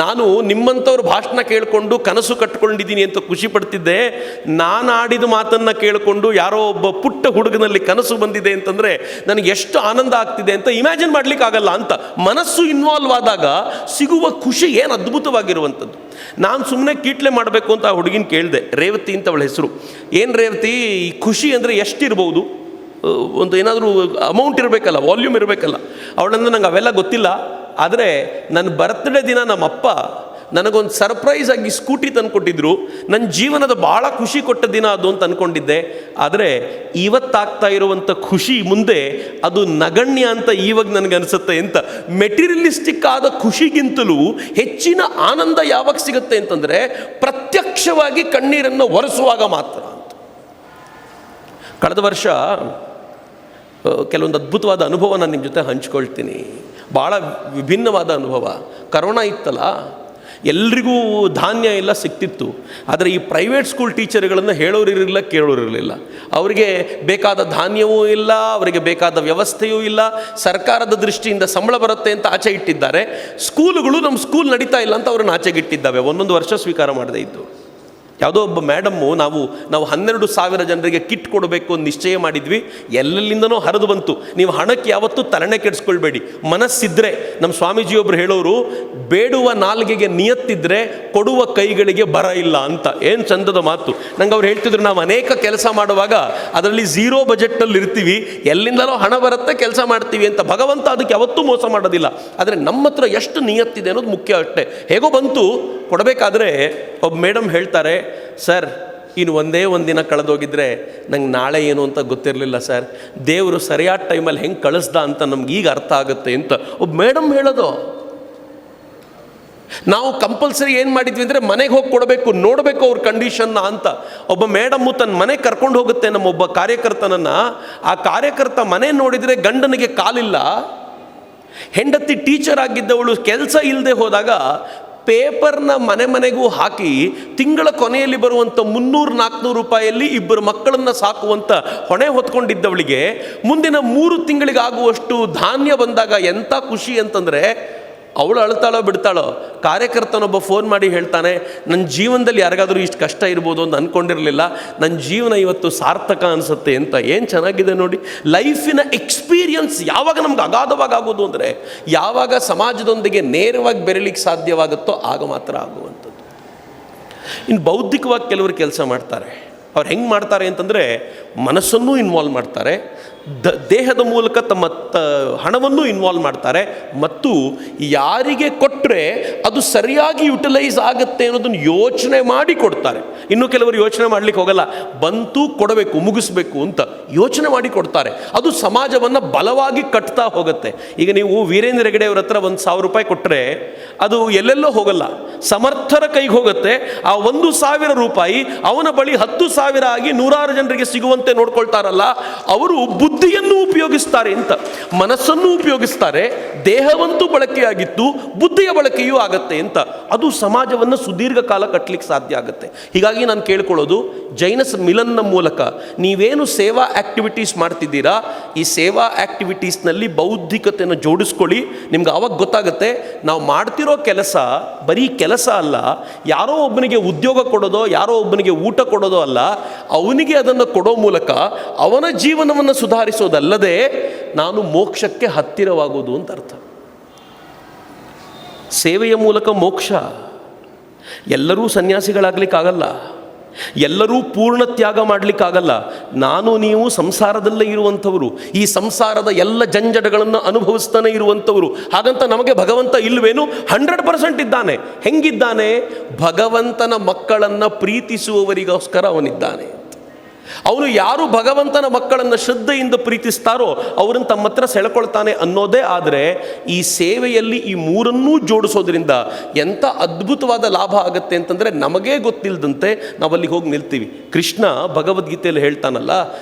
ನಾನು ನಿಮ್ಮಂಥವ್ರ ಭಾಷಣ ಕೇಳಿಕೊಂಡು ಕನಸು ಕಟ್ಕೊಂಡಿದ್ದೀನಿ ಅಂತ ಖುಷಿ ಪಡ್ತಿದ್ದೆ. ನಾನು ಆಡಿದ ಮಾತನ್ನು ಕೇಳಿಕೊಂಡು ಯಾರೋ ಒಬ್ಬ ಪುಟ್ಟ ಹುಡುಗನಲ್ಲಿ ಕನಸು ಬಂದಿದೆ ಅಂತಂದರೆ ನನಗೆ ಎಷ್ಟು ಆನಂದ ಆಗ್ತಿದೆ ಅಂತ ಇಮ್ಯಾಜಿನ್ ಮಾಡಲಿಕ್ಕಾಗಲ್ಲ ಅಂತ. ಮನಸ್ಸು ಇನ್ವಾಲ್ವ್ ಆದಾಗ ಸಿಗುವ ಖುಷಿ ಏನು ಅದ್ಭುತವಾಗಿರುವಂಥದ್ದು. ನಾನು ಸುಮ್ಮನೆ ಕೀಟ್ಲೆ ಮಾಡಬೇಕು ಅಂತ ಆ ಹುಡುಗಿನ ಕೇಳಿದೆ. ರೇವತಿ ಅಂತ ಅವಳ ಹೆಸರು. ಏನು ರೇವತಿ, ಈ ಖುಷಿ ಅಂದರೆ ಎಷ್ಟಿರ್ಬೋದು? ಒಂದು ಏನಾದರೂ ಅಮೌಂಟ್ ಇರಬೇಕಲ್ಲ, ವಾಲ್ಯೂಮ್ ಇರಬೇಕಲ್ಲ. ಅವಳಂದ್ರೆ ನಂಗೆ ಅವೆಲ್ಲ ಗೊತ್ತಿಲ್ಲ. ಆದರೆ ನನ್ನ ಬರ್ತ್ಡೇ ದಿನ ನಮ್ಮಪ್ಪ ನನಗೊಂದು ಸರ್ಪ್ರೈಸ್ ಆಗಿ ಸ್ಕೂಟಿ ತಂದುಕೊಟ್ಟಿದ್ರು. ನನ್ನ ಜೀವನದ ಭಾಳ ಖುಷಿ ಕೊಟ್ಟ ದಿನ ಅದು ಅಂತ ಅಂದ್ಕೊಂಡಿದ್ದೆ. ಆದರೆ ಇವತ್ತಾಗ್ತಾ ಇರುವಂಥ ಖುಷಿ ಮುಂದೆ ಅದು ನಗಣ್ಯ ಅಂತ ಇವಾಗ ನನಗನ್ಸುತ್ತೆ ಅಂತ. ಮೆಟೀರಿಯಲಿಸ್ಟಿಕ್ ಆದ ಖುಷಿಗಿಂತಲೂ ಹೆಚ್ಚಿನ ಆನಂದ ಯಾವಾಗ ಸಿಗುತ್ತೆ ಅಂತಂದರೆ ಪ್ರತ್ಯಕ್ಷವಾಗಿ ಕಣ್ಣೀರನ್ನು ಒರೆಸುವಾಗ ಮಾತ್ರ ಅಂತ. ಕಳೆದ ವರ್ಷ ಕೆಲವೊಂದು ಅದ್ಭುತವಾದ ಅನುಭವ ನಾನು ನಿಮ್ಮ ಜೊತೆ ಹಂಚ್ಕೊಳ್ತೀನಿ. ಭಾಳ ವಿಭಿನ್ನವಾದ ಅನುಭವ. ಕರೋನಾ ಇತ್ತಲ್ಲ, ಎಲ್ರಿಗೂ ಧಾನ್ಯ ಎಲ್ಲ ಸಿಕ್ತಿತ್ತು. ಆದರೆ ಈ ಪ್ರೈವೇಟ್ ಸ್ಕೂಲ್ ಟೀಚರ್ಗಳನ್ನು ಹೇಳೋರಿರಲಿಲ್ಲ, ಕೇಳೋರಿರಲಿಲ್ಲ. ಅವರಿಗೆ ಬೇಕಾದ ಧಾನ್ಯವೂ ಇಲ್ಲ, ಅವರಿಗೆ ಬೇಕಾದ ವ್ಯವಸ್ಥೆಯೂ ಇಲ್ಲ. ಸರ್ಕಾರದ ದೃಷ್ಟಿಯಿಂದ ಸಂಬಳ ಬರುತ್ತೆ ಅಂತ ಆಚೆ ಇಟ್ಟಿದ್ದಾರೆ. ಸ್ಕೂಲುಗಳು ನಮ್ಮ ಸ್ಕೂಲ್ ನಡೀತಾ ಇಲ್ಲ ಅಂತ ಅವ್ರನ್ನ ಆಚೆಗಿಟ್ಟಿದ್ದಾವೆ. 1 ವರ್ಷ ಸ್ವೀಕಾರ ಮಾಡದೇ ಇದ್ದು. ಯಾವುದೋ ಒಬ್ಬ ಮೇಡಮ್ಮು, ನಾವು 12,000 ಜನರಿಗೆ ಕಿಟ್ ಕೊಡಬೇಕು ಅಂತ ನಿಶ್ಚಯ ಮಾಡಿದ್ವಿ. ಎಲ್ಲೆಲ್ಲಿಂದನೋ ಹರಿದು ಬಂತು. ನೀವು ಹಣಕ್ಕೆ ಯಾವತ್ತೂ ತಲೆನೇ ಕೆಡಿಸ್ಕೊಳ್ಬೇಡಿ, ಮನಸ್ಸಿದ್ರೆ. ನಮ್ಮ ಸ್ವಾಮೀಜಿಯೊಬ್ಬರು ಹೇಳೋರು, ಬೇಡುವ ನಾಲ್ಗೆಗೆ ನಿಯತ್ತಿದ್ರೆ ಕೊಡುವ ಕೈಗಳಿಗೆ ಬರ ಇಲ್ಲ ಅಂತ. ಏನು ಚಂದದ ಮಾತು. ನಂಗೆ ಅವ್ರು ಹೇಳ್ತಿದ್ರು, ನಾವು ಅನೇಕ ಕೆಲಸ ಮಾಡುವಾಗ ಅದರಲ್ಲಿ 0 ಬಜೆಟ್ನಲ್ಲಿ ಇರ್ತೀವಿ, ಎಲ್ಲಿಂದನೋ ಹಣ ಬರುತ್ತೆ, ಕೆಲಸ ಮಾಡ್ತೀವಿ ಅಂತ. ಭಗವಂತ ಅದಕ್ಕೆ ಯಾವತ್ತೂ ಮೋಸ ಮಾಡೋದಿಲ್ಲ. ಆದರೆ ನಮ್ಮ ಹತ್ರ ಎಷ್ಟು ನಿಯತ್ತಿದೆ ಅನ್ನೋದು ಮುಖ್ಯ ಅಷ್ಟೇ. ಹೇಗೋ ಬಂತು ಕೊಡಬೇಕಾದ್ರೆ ಒಬ್ಬ ಮೇಡಮ್ ಹೇಳ್ತಾರೆ, ಸರ್ ಇನ್ನು ಒಂದೇ ದಿನ ಕಳೆದೋಗಿದ್ರೆ ನಂಗೆ ನಾಳೆ ಏನು ಅಂತ ಗೊತ್ತಿರಲಿಲ್ಲ ಸರ್. ದೇವರು ಸರಿಯಾದ ಟೈಮಲ್ಲಿ ಹೆಂಗೆ ಕಳಿಸ್ದ ಅಂತ ನಮ್ಗೀಗ ಅರ್ಥ ಆಗುತ್ತೆ ಅಂತ ಒಬ್ಬ ಮೇಡಮ್ ಹೇಳೋದು. ನಾವು ಕಂಪಲ್ಸರಿ ಏನು ಮಾಡಿದ್ವಿ ಅಂದರೆ ಮನೆಗೆ ಹೋಗಿ ಕೊಡಬೇಕು, ನೋಡಬೇಕು ಅವ್ರ ಕಂಡೀಷನ್ನ ಅಂತ. ಒಬ್ಬ ಮೇಡಮ್ಮು ತನ್ನ ಮನೆಗೆ ಕರ್ಕೊಂಡು ಹೋಗುತ್ತೆ ನಮ್ಮೊಬ್ಬ ಕಾರ್ಯಕರ್ತನನ್ನು. ಆ ಕಾರ್ಯಕರ್ತ ಮನೆ ನೋಡಿದರೆ ಗಂಡನಿಗೆ ಕಾಲಿಲ್ಲ. ಹೆಂಡತಿ ಟೀಚರ್ ಆಗಿದ್ದವಳು ಕೆಲಸ ಇಲ್ಲದೆ ಹೋದಾಗ ಪೇಪರ್ನ ಮನೆಗೂ ಹಾಕಿ ತಿಂಗಳ ಕೊನೆಯಲ್ಲಿ ಬರುವಂಥ 300-400 ರೂಪಾಯಲ್ಲಿ 2 ಮಕ್ಕಳನ್ನು ಸಾಕುವಂಥ ಹೊಣೆ ಹೊತ್ಕೊಂಡಿದ್ದವಳಿಗೆ ಮುಂದಿನ 3 ತಿಂಗಳಿಗಾಗುವಷ್ಟು ಧಾನ್ಯ ಬಂದಾಗ ಎಂಥ ಖುಷಿ ಅಂತಂದರೆ, ಅವಳು ಅಳ್ತಾಳೋ ಬಿಡ್ತಾಳೋ. ಕಾರ್ಯಕರ್ತನೊಬ್ಬ ಫೋನ್ ಮಾಡಿ ಹೇಳ್ತಾನೆ, ನನ್ನ ಜೀವನದಲ್ಲಿ ಯಾರಿಗಾದರೂ ಇಷ್ಟು ಕಷ್ಟ ಇರ್ಬೋದು ಅಂತ ಅಂದ್ಕೊಂಡಿರಲಿಲ್ಲ, ನನ್ನ ಜೀವನ ಇವತ್ತು ಸಾರ್ಥಕ ಅನಿಸುತ್ತೆ ಅಂತ. ಏನು ಚೆನ್ನಾಗಿದೆ ನೋಡಿ. ಲೈಫಿನ ಎಕ್ಸ್ಪೀರಿಯನ್ಸ್ ಯಾವಾಗ ನಮ್ಗೆ ಅಗಾಧವಾಗಿ ಆಗೋದು ಅಂದರೆ, ಯಾವಾಗ ಸಮಾಜದೊಂದಿಗೆ ನೇರವಾಗಿ ಬೆರೀಲಿಕ್ಕೆ ಸಾಧ್ಯವಾಗುತ್ತೋ ಆಗ ಮಾತ್ರ ಆಗುವಂಥದ್ದು. ಇನ್ನು ಬೌದ್ಧಿಕವಾಗಿ ಕೆಲವರು ಕೆಲಸ ಮಾಡ್ತಾರೆ. ಅವ್ರು ಹೆಂಗೆ ಮಾಡ್ತಾರೆ ಅಂತಂದರೆ, ಮನಸ್ಸನ್ನೂ ಇನ್ವಾಲ್ವ್ ಮಾಡ್ತಾರೆ, ದೇಹದ ಮೂಲಕ ತಮ್ಮ ಹಣವನ್ನು ಇನ್ವಾಲ್ವ್ ಮಾಡ್ತಾರೆ ಮತ್ತು ಯಾರಿಗೆ ಕೊಟ್ಟರೆ ಅದು ಸರಿಯಾಗಿ ಯುಟಿಲೈಸ್ ಆಗುತ್ತೆ ಅನ್ನೋದನ್ನು ಯೋಚನೆ ಮಾಡಿ ಕೊಡ್ತಾರೆ. ಇನ್ನು ಕೆಲವರು ಯೋಚನೆ ಮಾಡಲಿಕ್ಕೆ ಹೋಗಲ್ಲ, ಬಂತು ಕೊಡಬೇಕು ಮುಗಿಸ್ಬೇಕು ಅಂತ ಯೋಚನೆ ಮಾಡಿ ಕೊಡ್ತಾರೆ. ಅದು ಸಮಾಜವನ್ನು ಬಲವಾಗಿ ಕಟ್ತಾ ಹೋಗುತ್ತೆ. ಈಗ ನೀವು ವೀರೇಂದ್ರ ಹೆಗಡೆ ಅವ್ರ ಹತ್ರ 1,000 ರೂಪಾಯಿ ಕೊಟ್ಟರೆ ಅದು ಎಲ್ಲೆಲ್ಲೋ ಹೋಗಲ್ಲ, ಸಮರ್ಥರ ಕೈಗೆ ಹೋಗುತ್ತೆ. ಆ 1,000 ರೂಪಾಯಿ ಅವನ ಬಳಿ 10,000 ಆಗಿ 100 ಜನರಿಗೆ ಸಿಗುವಂತೆ ನೋಡ್ಕೊಳ್ತಾರಲ್ಲ, ಅವರು ಬುದ್ಧಿಯನ್ನು ಉಪಯೋಗಿಸ್ತಾರೆ ಅಂತ, ಮನಸ್ಸನ್ನು ಉಪಯೋಗಿಸ್ತಾರೆ. ದೇಹವಂತೂ ಬಳಕೆಯಾಗಿತ್ತು, ಬುದ್ಧಿಯ ಬಳಕೆಯೂ ಆಗತ್ತೆ ಅಂತ. ಅದು ಸಮಾಜವನ್ನು ಸುದೀರ್ಘ ಕಾಲ ಕಟ್ಟಲಿಕ್ಕೆ ಸಾಧ್ಯ ಆಗುತ್ತೆ. ಹೀಗಾಗಿ ನಾನು ಕೇಳ್ಕೊಳ್ಳೋದು, ಜೈನಸ್ ಮಿಲನ್ನ ಮೂಲಕ ನೀವೇನು ಸೇವಾ ಆಕ್ಟಿವಿಟೀಸ್ ಮಾಡ್ತಿದ್ದೀರಾ, ಈ ಸೇವಾ ಆಕ್ಟಿವಿಟೀಸ್ನಲ್ಲಿ ಬೌದ್ಧಿಕತೆಯನ್ನು ಜೋಡಿಸ್ಕೊಳ್ಳಿ. ನಿಮ್ಗೆ ಆವಾಗ ಗೊತ್ತಾಗುತ್ತೆ ನಾವು ಮಾಡ್ತಿರೋ ಕೆಲಸ ಬರೀ ಕೆಲಸ ಅಲ್ಲ, ಯಾರೋ ಒಬ್ಬನಿಗೆ ಉದ್ಯೋಗ ಕೊಡೋದೋ ಯಾರೋ ಒಬ್ಬನಿಗೆ ಊಟ ಕೊಡೋದೋ ಅಲ್ಲ, ಅವನಿಗೆ ಅದನ್ನು ಕೊಡೋ ಮೂಲಕ ಅವನ ಜೀವನವನ್ನು ಸುಧಾರಿಸೋದಲ್ಲದೆ ನಾನು ಮೋಕ್ಷಕ್ಕೆ ಹತ್ತಿರವಾಗುವುದು ಅಂತ ಅರ್ಥ. ಸೇವೆಯ ಮೂಲಕ ಮೋಕ್ಷ. ಎಲ್ಲರೂ ಸನ್ಯಾಸಿಗಳಾಗಲಿಕ್ಕಾಗಲ್ಲ, ಎಲ್ಲರೂ ಪೂರ್ಣ ತ್ಯಾಗ ಮಾಡಲಿಕ್ಕಾಗಲ್ಲ. ನಾನು ನೀವು ಸಂಸಾರದಲ್ಲೇ ಇರುವಂಥವರು, ಈ ಸಂಸಾರದ ಎಲ್ಲ ಜಂಜಡಗಳನ್ನು ಅನುಭವಿಸ್ತಾನೆ ಇರುವಂಥವರು. ಹಾಗಂತ ನಮಗೆ ಭಗವಂತ ಇಲ್ವೇನು? 100% ಇದ್ದಾನೆ. ಹೆಂಗಿದ್ದಾನೆ? ಭಗವಂತನ ಮಕ್ಕಳನ್ನು ಪ್ರೀತಿಸುವವರಿಗೋಸ್ಕರ ಅವನಿದ್ದಾನೆ. ಅವನು ಯಾರು ಭಗವಂತನ ಮಕ್ಕಳನ್ನು ಶ್ರದ್ಧೆಯಿಂದ ಪ್ರೀತಿಸ್ತಾರೋ ಅವರನ್ನು ತಮ್ಮ ಹತ್ರ ಸೆಳ್ಕೊಳ್ತಾನೆ ಅನ್ನೋದೇ. ಆದರೆ ಈ ಸೇವೆಯಲ್ಲಿ ಈ ಮೂರನ್ನೂ ಜೋಡಿಸೋದ್ರಿಂದ ಎಂಥ ಅದ್ಭುತವಾದ ಲಾಭ ಆಗುತ್ತೆ ಅಂತಂದರೆ ನಮಗೇ ಗೊತ್ತಿಲ್ಲದಂತೆ ನಾವಲ್ಲಿಗೆ ಹೋಗಿ ನಿಲ್ತೀವಿ. ಕೃಷ್ಣ ಭಗವದ್ಗೀತೆಯಲ್ಲಿ ಹೇಳ್ತಾನಲ್ಲ,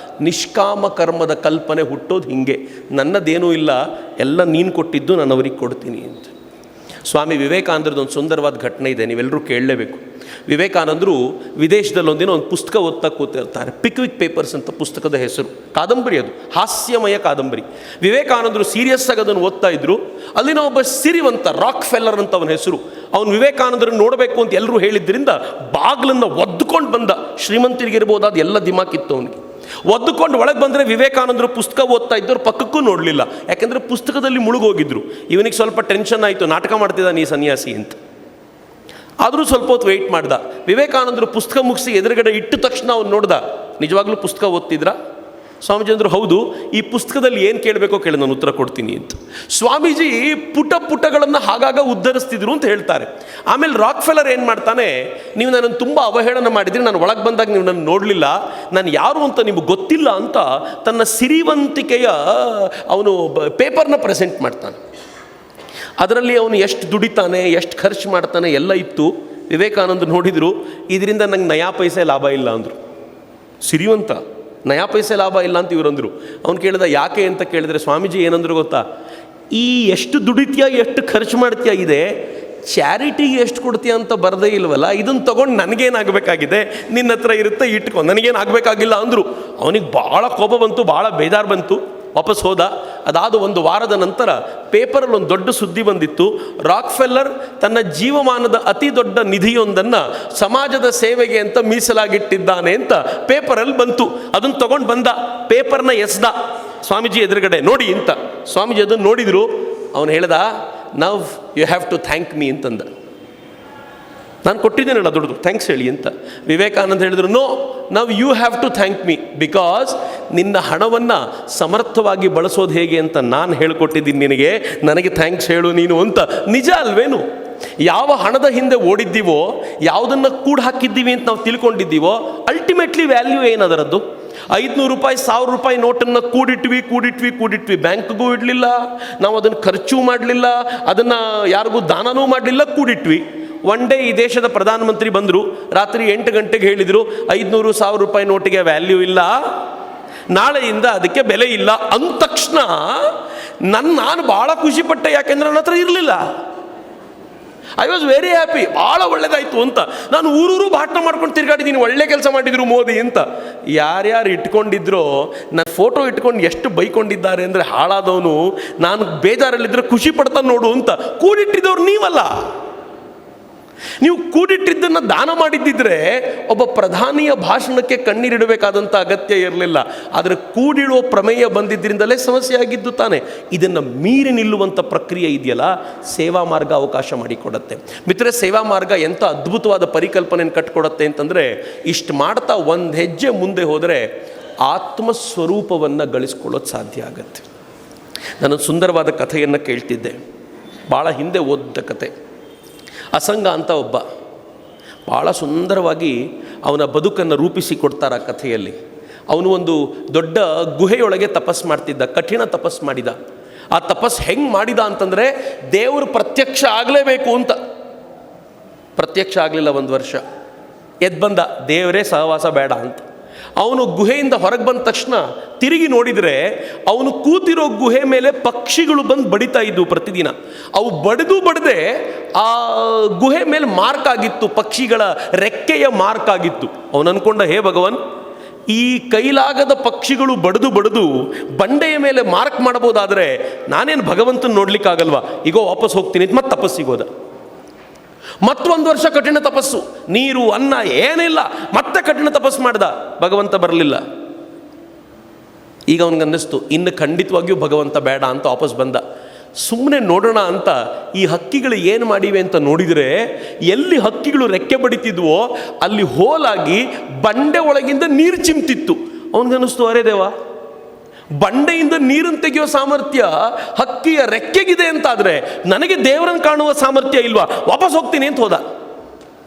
ನಿಷ್ಕಾಮ ಕರ್ಮದ ಕಲ್ಪನೆ ಹುಟ್ಟೋದು ಹಿಂಗೆ, ನನ್ನದೇನೂ ಇಲ್ಲ, ಎಲ್ಲ ನೀನು ಕೊಟ್ಟಿದ್ದು ನಾನು ಅವ್ರಿಗೆ ಕೊಡ್ತೀನಿ ಅಂತ. ಸ್ವಾಮಿ ವಿವೇಕಾನಂದರದ್ದು ಒಂದು ಸುಂದರವಾದ ಘಟನೆ ಇದೆ, ನೀವೆಲ್ಲರೂ ಕೇಳಲೇಬೇಕು. ವಿವೇಕಾನಂದರು ವಿದೇಶದಲ್ಲಿ ಒಂದಿನ ಒಂದು ಪುಸ್ತಕ ಓದ್ತಾ ಕೂತಿರ್ತಾರೆ. ಪಿಕ್ವಿಕ್ ಪೇಪರ್ಸ್ ಅಂತ ಪುಸ್ತಕದ ಹೆಸರು, ಕಾದಂಬರಿ, ಅದು ಹಾಸ್ಯಮಯ ಕಾದಂಬರಿ. ವಿವೇಕಾನಂದರು ಸೀರಿಯಸ್ ಆಗಿ ಅದನ್ನು ಓದ್ತಾ ಇದ್ರು. ಅಲ್ಲಿನ ಒಬ್ಬ ಸಿರಿವಂತ ರಾಕ್ ಫೆಲ್ಲರ್ ಅಂತ ಅವನ ಹೆಸರು. ಅವನು ವಿವೇಕಾನಂದರನ್ನು ನೋಡಬೇಕು ಅಂತ ಎಲ್ಲರೂ ಹೇಳಿದ್ದರಿಂದ ಬಾಗಿಲನ್ನು ಒದ್ದುಕೊಂಡು ಬಂದ. ಶ್ರೀಮಂತರಿಗಿರ್ಬೋದಾದ ಎಲ್ಲ ದಿಮಾಕಿತ್ತು ಅವನಿಗೆ. ಒದ್ದುಕೊಂಡು ಒಳಗೆ ಬಂದರೆ ವಿವೇಕಾನಂದರು ಪುಸ್ತಕ ಓದ್ತಾ ಇದ್ದವ್ರು ಪಕ್ಕಕ್ಕೂ ನೋಡಲಿಲ್ಲ, ಯಾಕೆಂದರೆ ಪುಸ್ತಕದಲ್ಲಿ ಮುಳುಗೋಗಿದ್ರು. ಇವನಿಗೆ ಸ್ವಲ್ಪ ಟೆನ್ಷನ್ ಆಯಿತು, ನಾಟಕ ಮಾಡ್ತಿದ್ದಾನೆ ಈ ಸನ್ಯಾಸಿ ಅಂತ. ಆದರೂ ಸ್ವಲ್ಪ ಹೊತ್ತು ವೆಯ್ಟ್ ಮಾಡ್ದ. ವಿವೇಕಾನಂದರು ಪುಸ್ತಕ ಮುಗಿಸಿ ಎದುರುಗಡೆ ಇಟ್ಟ ತಕ್ಷಣ ಅವ್ನು ನೋಡ್ದ, ನಿಜವಾಗ್ಲೂ ಪುಸ್ತಕ ಓದ್ತಿದ್ರಾ? ಸ್ವಾಮೀಜಿ ಅಂದರು, ಹೌದು. ಈ ಪುಸ್ತಕದಲ್ಲಿ ಏನು ಕೇಳಬೇಕೋ ಕೇಳಿ, ನಾನು ಉತ್ತರ ಕೊಡ್ತೀನಿ ಅಂತ. ಸ್ವಾಮೀಜಿ ಪುಟಗಳನ್ನು ಹಾಗಾಗ ಉದ್ಧರಿಸ್ತಿದ್ರು ಅಂತ ಹೇಳ್ತಾರೆ. ಆಮೇಲೆ ರಾಕ್ ಫೆಲ್ಲರ್ ಏನು ಮಾಡ್ತಾನೆ, ನೀವು ನನ್ನನ್ನು ತುಂಬ ಅವಹೇಳನ ಮಾಡಿದ್ರಿ, ನಾನು ಒಳಗೆ ಬಂದಾಗ ನೀವು ನನ್ನ ನೋಡಲಿಲ್ಲ, ನಾನು ಯಾರು ಅಂತ ನಿಮಗೆ ಗೊತ್ತಿಲ್ಲ ಅಂತ ತನ್ನ ಸಿರಿವಂತಿಕೆಯ ಅವನು ಪೇಪರ್ನ ಪ್ರೆಸೆಂಟ್ ಮಾಡ್ತಾನೆ. ಅದರಲ್ಲಿ ಅವನು ಎಷ್ಟು ದುಡಿತಾನೆ, ಎಷ್ಟು ಖರ್ಚು ಮಾಡ್ತಾನೆ ಎಲ್ಲ ಇತ್ತು. ವಿವೇಕಾನಂದ ನೋಡಿದರು, ಇದರಿಂದ ನಂಗೆ ನಯಾ ಪೈಸೆ ಲಾಭ ಇಲ್ಲ ಅಂದರು. ಸಿರಿವಂತ, ನಯಾ ಪೈಸೆ ಲಾಭ ಇಲ್ಲ ಅಂತ ಇವರಂದರು. ಅವನು ಕೇಳಿದ ಯಾಕೆ ಅಂತ ಕೇಳಿದ್ರೆ ಸ್ವಾಮೀಜಿ ಏನಂದ್ರು ಗೊತ್ತಾ, ಈ ಎಷ್ಟು ದುಡಿತೀಯ ಎಷ್ಟು ಖರ್ಚು ಮಾಡ್ತೀಯ ಇದೆ, ಚಾರಿಟಿಗೆ ಎಷ್ಟು ಕೊಡ್ತೀಯ ಅಂತ ಬರದೇ ಇಲ್ವಲ್ಲ, ಇದನ್ನು ತೊಗೊಂಡು ನನಗೇನಾಗಬೇಕಾಗಿದೆ, ನಿನ್ನ ಹತ್ರ ಇರುತ್ತೆ ಇಟ್ಕೊ, ನನಗೇನಾಗಬೇಕಾಗಿಲ್ಲ ಅಂದರು. ಅವನಿಗೆ ಭಾಳ ಕೋಪ ಬಂತು, ಭಾಳ ಬೇಜಾರು ಬಂತು, ವಾಪಸ್ ಹೋದ. ಅದಾದ 1 ವಾರದ ನಂತರ ಪೇಪರಲ್ಲಿ ಒಂದು ದೊಡ್ಡ ಸುದ್ದಿ ಬಂದಿತ್ತು, ರಾಕ್ ಫೆಲ್ಲರ್ ತನ್ನ ಜೀವಮಾನದ ಅತಿ ದೊಡ್ಡ ನಿಧಿಯೊಂದನ್ನು ಸಮಾಜದ ಸೇವೆಗೆ ಅಂತ ಮೀಸಲಾಗಿಟ್ಟಿದ್ದಾನೆ ಅಂತ ಪೇಪರಲ್ಲಿ ಬಂತು. ಅದನ್ನು ತೊಗೊಂಡು ಬಂದ, ಪೇಪರ್ನ ಎಸ್ದ ಸ್ವಾಮೀಜಿ ಎದುರುಗಡೆ, ನೋಡಿ ಅಂತ. ಸ್ವಾಮೀಜಿ ಅದನ್ನು ನೋಡಿದರು. ಅವನು ಹೇಳ್ದ, now you have to thank me ಅಂತಂದ. ನಾನು ಕೊಟ್ಟಿದ್ದೇನಲ್ಲ ದುಡ್ಡು, ಥ್ಯಾಂಕ್ಸ್ ಹೇಳಿ ಅಂತ. ವಿವೇಕಾನಂದ ಹೇಳಿದ್ರು, no, now you have to thank me, because ನಿನ್ನ ಹಣವನ್ನು ಸಮರ್ಥವಾಗಿ ಬಳಸೋದು ಹೇಗೆ ಅಂತ ನಾನು ಹೇಳ್ಕೊಟ್ಟಿದ್ದೀನಿ ನಿನಗೆ, ನನಗೆ ಥ್ಯಾಂಕ್ಸ್ ಹೇಳು ನೀನು ಅಂತ. ನಿಜ ಅಲ್ವೇನು? ಯಾವ ಹಣದ ಹಿಂದೆ ಓಡಿದ್ದೀವೋ, ಯಾವುದನ್ನು ಕೂಡ ಹಾಕಿದ್ದೀವಿ ಅಂತ ನಾವು ತಿಳ್ಕೊಂಡಿದ್ದೀವೋ, ಅಲ್ಟಿಮೇಟ್ಲಿ ವ್ಯಾಲ್ಯೂ ಏನದರದ್ದು? 500 ರೂಪಾಯಿ 1000 ರೂಪಾಯಿ ನೋಟನ್ನು ಕೂಡಿಟ್ವಿ, ಬ್ಯಾಂಕ್ಗೂ ಇಡಲಿಲ್ಲ, ನಾವು ಅದನ್ನು ಖರ್ಚು ಮಾಡಲಿಲ್ಲ, ಅದನ್ನು ಯಾರಿಗೂ ದಾನನೂ ಮಾಡಲಿಲ್ಲ, ಕೂಡಿಟ್ವಿ. ಒನ್ ಡೇ ಈ ದೇಶದ ಪ್ರಧಾನಮಂತ್ರಿ ಬಂದರು, ರಾತ್ರಿ 8 ಗಂಟೆಗೆ ಹೇಳಿದರು, 500-1000 ರೂಪಾಯಿ ನೋಟಿಗೆ ವ್ಯಾಲ್ಯೂ ಇಲ್ಲ, ನಾಳೆಯಿಂದ ಅದಕ್ಕೆ ಬೆಲೆ ಇಲ್ಲ ಅಂದ ತಕ್ಷಣ ನಾನು ಭಾಳ ಖುಷಿಪಟ್ಟೆ. ಯಾಕೆಂದರೆ ನನ್ನ ಹತ್ರ ಇರಲಿಲ್ಲ. ಐ ವಾಸ್ ವೆರಿ ಹ್ಯಾಪಿ, ಭಾಳ ಒಳ್ಳೇದಾಯಿತು ಅಂತ. ನಾನು ಊರೂರು ಭಾಷಣ ಮಾಡ್ಕೊಂಡು ತಿರುಗಾಡಿದ್ದೀನಿ, ಒಳ್ಳೆ ಕೆಲಸ ಮಾಡಿದ್ರು ಮೋದಿ ಅಂತ. ಯಾರ್ಯಾರು ಇಟ್ಕೊಂಡಿದ್ರೋ ನನ್ನ ಫೋಟೋ ಇಟ್ಕೊಂಡು ಎಷ್ಟು ಬೈಕೊಂಡಿದ್ದಾರೆ ಅಂದರೆ, ಹಾಳಾದವನು, ನಾನು ಬೇಜಾರಲ್ಲಿದ್ದರೆ ಖುಷಿ ಪಡ್ತಾನೆ ನೋಡು ಅಂತ. ಕೂಡಿಟ್ಟಿದ್ದವ್ರು ನೀವಲ್ಲ. ನೀವು ಕೂಡಿಟ್ಟಿದ್ದನ್ನು ದಾನ ಮಾಡಿದ್ದಿದ್ರೆ ಒಬ್ಬ ಪ್ರಧಾನಿಯ ಭಾಷಣಕ್ಕೆ ಕಣ್ಣೀರಿಡಬೇಕಾದಂಥ ಅಗತ್ಯ ಇರಲಿಲ್ಲ. ಆದರೆ ಕೂಡಿಡುವ ಪ್ರಮೇಯ ಬಂದಿದ್ದರಿಂದಲೇ ಸಮಸ್ಯೆ ಆಗಿದ್ದು ತಾನೆ. ಇದನ್ನು ಮೀರಿ ನಿಲ್ಲುವಂಥ ಪ್ರಕ್ರಿಯೆ ಇದೆಯಲ್ಲ, ಸೇವಾ ಮಾರ್ಗ ಅವಕಾಶ ಮಾಡಿಕೊಡುತ್ತೆ. ಮಿತ್ರರೇ, ಸೇವಾ ಮಾರ್ಗ ಎಂಥ ಅದ್ಭುತವಾದ ಪರಿಕಲ್ಪನೆಯನ್ನು ಕಟ್ಕೊಡುತ್ತೆ ಅಂತಂದರೆ, ಇಷ್ಟು ಮಾಡ್ತಾ ಒಂದು ಹೆಜ್ಜೆ ಮುಂದೆ ಹೋದರೆ ಆತ್ಮಸ್ವರೂಪವನ್ನು ಗಳಿಸ್ಕೊಳ್ಳೋದು ಸಾಧ್ಯ ಆಗತ್ತೆ. ನಾನು ಸುಂದರವಾದ ಕಥೆಯನ್ನು ಕೇಳ್ತಿದ್ದೆ, ಭಾಳ ಹಿಂದೆ ಓದಿದ ಕತೆ. ಅಸಂಗ ಅಂತ ಒಬ್ಬ ಭಾಳ ಸುಂದರವಾಗಿ ಅವನ ಬದುಕನ್ನು ರೂಪಿಸಿಕೊಡ್ತಾರೆ ಆ ಕಥೆಯಲ್ಲಿ. ಅವನು ಒಂದು ದೊಡ್ಡ ಗುಹೆಯೊಳಗೆ ತಪಸ್ಸು ಮಾಡ್ತಿದ್ದ, ಕಠಿಣ ತಪಸ್ಸು ಮಾಡಿದ. ಆ ತಪಸ್ಸು ಹೆಂಗೆ ಮಾಡಿದ ಅಂತಂದರೆ, ದೇವರು ಪ್ರತ್ಯಕ್ಷ ಆಗಲೇಬೇಕು ಅಂತ. ಪ್ರತ್ಯಕ್ಷ ಆಗಲಿಲ್ಲ, 1 ವರ್ಷ ಎದ್ದು ಬಂದ, ದೇವರೇ ಸಹವಾಸ ಬೇಡ ಅಂತ. ಅವನು ಗುಹೆಯಿಂದ ಹೊರಗೆ ಬಂದ ತಕ್ಷಣ ತಿರುಗಿ ನೋಡಿದರೆ ಅವನು ಕೂತಿರೋ ಗುಹೆ ಮೇಲೆ ಪಕ್ಷಿಗಳು ಬಂದು ಬಡಿತಾ ಇದ್ದವು ಪ್ರತಿದಿನ. ಅವು ಬಡದೆ ಆ ಗುಹೆ ಮೇಲೆ ಮಾರ್ಕ್ ಆಗಿತ್ತು, ಪಕ್ಷಿಗಳ ರೆಕ್ಕೆಯ ಮಾರ್ಕ್ ಆಗಿತ್ತು. ಅವನು ಅಂದ್ಕೊಂಡ, ಹೇ ಭಗವಾನ್, ಈ ಕೈಲಾಗದ ಪಕ್ಷಿಗಳು ಬಡಿದು ಬಂಡೆಯ ಮೇಲೆ ಮಾರ್ಕ್ ಮಾಡಬಹುದಾದರೆ ನಾನೇನು ಭಗವಂತನ ನೋಡ್ಲಿಕ್ಕಾಗಲ್ವಾ? ಈಗ ವಾಪಸ್ ಹೋಗ್ತೀನಿ ಅಂತ ಮತ್ತೆ ತಪಸ್ಸಿಗೋದ. ಮತ್ತೊಂದು ವರ್ಷ ಕಠಿಣ ತಪಸ್ಸು, ನೀರು ಅನ್ನ ಏನಿಲ್ಲ, ಮತ್ತೆ ಕಠಿಣ ತಪಸ್ಸು ಮಾಡ್ದ, ಭಗವಂತ ಬರಲಿಲ್ಲ. ಈಗ ಅವನಿಗನ್ನಿಸ್ತು, ಇನ್ನು ಖಂಡಿತವಾಗಿಯೂ ಭಗವಂತ ಬೇಡ ಅಂತ ವಾಪಸ್ ಬಂದ. ಸುಮ್ಮನೆ ನೋಡೋಣ ಅಂತ ಈ ಹಕ್ಕಿಗಳು ಏನು ಮಾಡಿವೆ ಅಂತ ನೋಡಿದರೆ, ಎಲ್ಲಿ ಹಕ್ಕಿಗಳು ರೆಕ್ಕೆ ಬಡಿತಿದ್ವೋ ಅಲ್ಲಿ ಹೋಲಾಗಿ ಬಂಡೆ ಒಳಗಿಂದ ನೀರು ಚಿಮ್ತಿತ್ತು. ಅವನಿಗನ್ನಿಸ್ತು, ಅರೇ ದೇವ, ಬಂಡೆಯಿಂದ ನೀರನ್ನು ತೆಗೆಯೋ ಸಾಮರ್ಥ್ಯ ಹಕ್ಕಿಯ ರೆಕ್ಕೆಗಿದೆ ಅಂತಾದರೆ ನನಗೆ ದೇವರನ್ನು ಕಾಣುವ ಸಾಮರ್ಥ್ಯ ಇಲ್ವಾ? ವಾಪಸ್ ಹೋಗ್ತೀನಿ ಅಂತ ಹೋದ.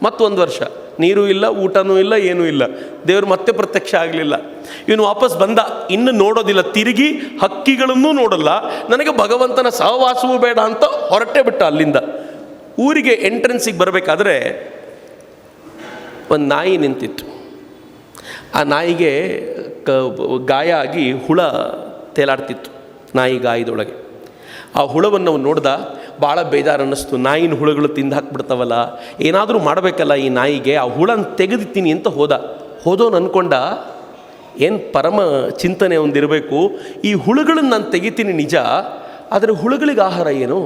ಮತ್ತೊಂದು ವರ್ಷ ನೀರು ಇಲ್ಲ, ಊಟನೂ ಇಲ್ಲ, ಏನೂ ಇಲ್ಲ. ದೇವರು ಮತ್ತೆ ಪ್ರತ್ಯಕ್ಷ ಆಗಲಿಲ್ಲ. ಇವನು ವಾಪಸ್ ಬಂದ, ಇನ್ನು ನೋಡೋದಿಲ್ಲ, ತಿರುಗಿ ಹಕ್ಕಿಗಳನ್ನೂ ನೋಡಲ್ಲ, ನನಗೆ ಭಗವಂತನ ಸಹವಾಸವೂ ಬೇಡ ಅಂತ ಹೊರಟೇ ಬಿಟ್ಟ ಅಲ್ಲಿಂದ. ಊರಿಗೆ ಎಂಟ್ರೆನ್ಸಿಗೆ ಬರಬೇಕಾದ್ರೆ ಒಂದು ನಾಯಿ ನಿಂತಿತ್ತು. ಆ ನಾಯಿಗೆ ಗಾಯ ಆಗಿ ಹುಳ ತೇಲಾಡ್ತಿತ್ತು ನಾಯಿ ಗಾಯದೊಳಗೆ. ಆ ಹುಳವನ್ನು ನಾವು ನೋಡ್ದ, ಭಾಳ ಬೇಜಾರು ಅನ್ನಿಸ್ತು. ನಾಯಿನ ಹುಳುಗಳು ತಿಂದು ಹಾಕ್ಬಿಡ್ತಾವಲ್ಲ, ಏನಾದರೂ ಮಾಡಬೇಕಲ್ಲ ಈ ನಾಯಿಗೆ. ಆ ಹುಳನ ತೆಗೆದಿತ್ತೀನಿ ಅಂತ ಹೋದೋನು ಅಂದ್ಕೊಂಡ, ಏನು ಪರಮ ಚಿಂತನೆ ಒಂದಿರಬೇಕು, ಈ ಹುಳುಗಳನ್ನು ನಾನು ತೆಗಿತೀನಿ ನಿಜ, ಆದರೆ ಹುಳುಗಳಿಗೆ ಆಹಾರ ಏನು?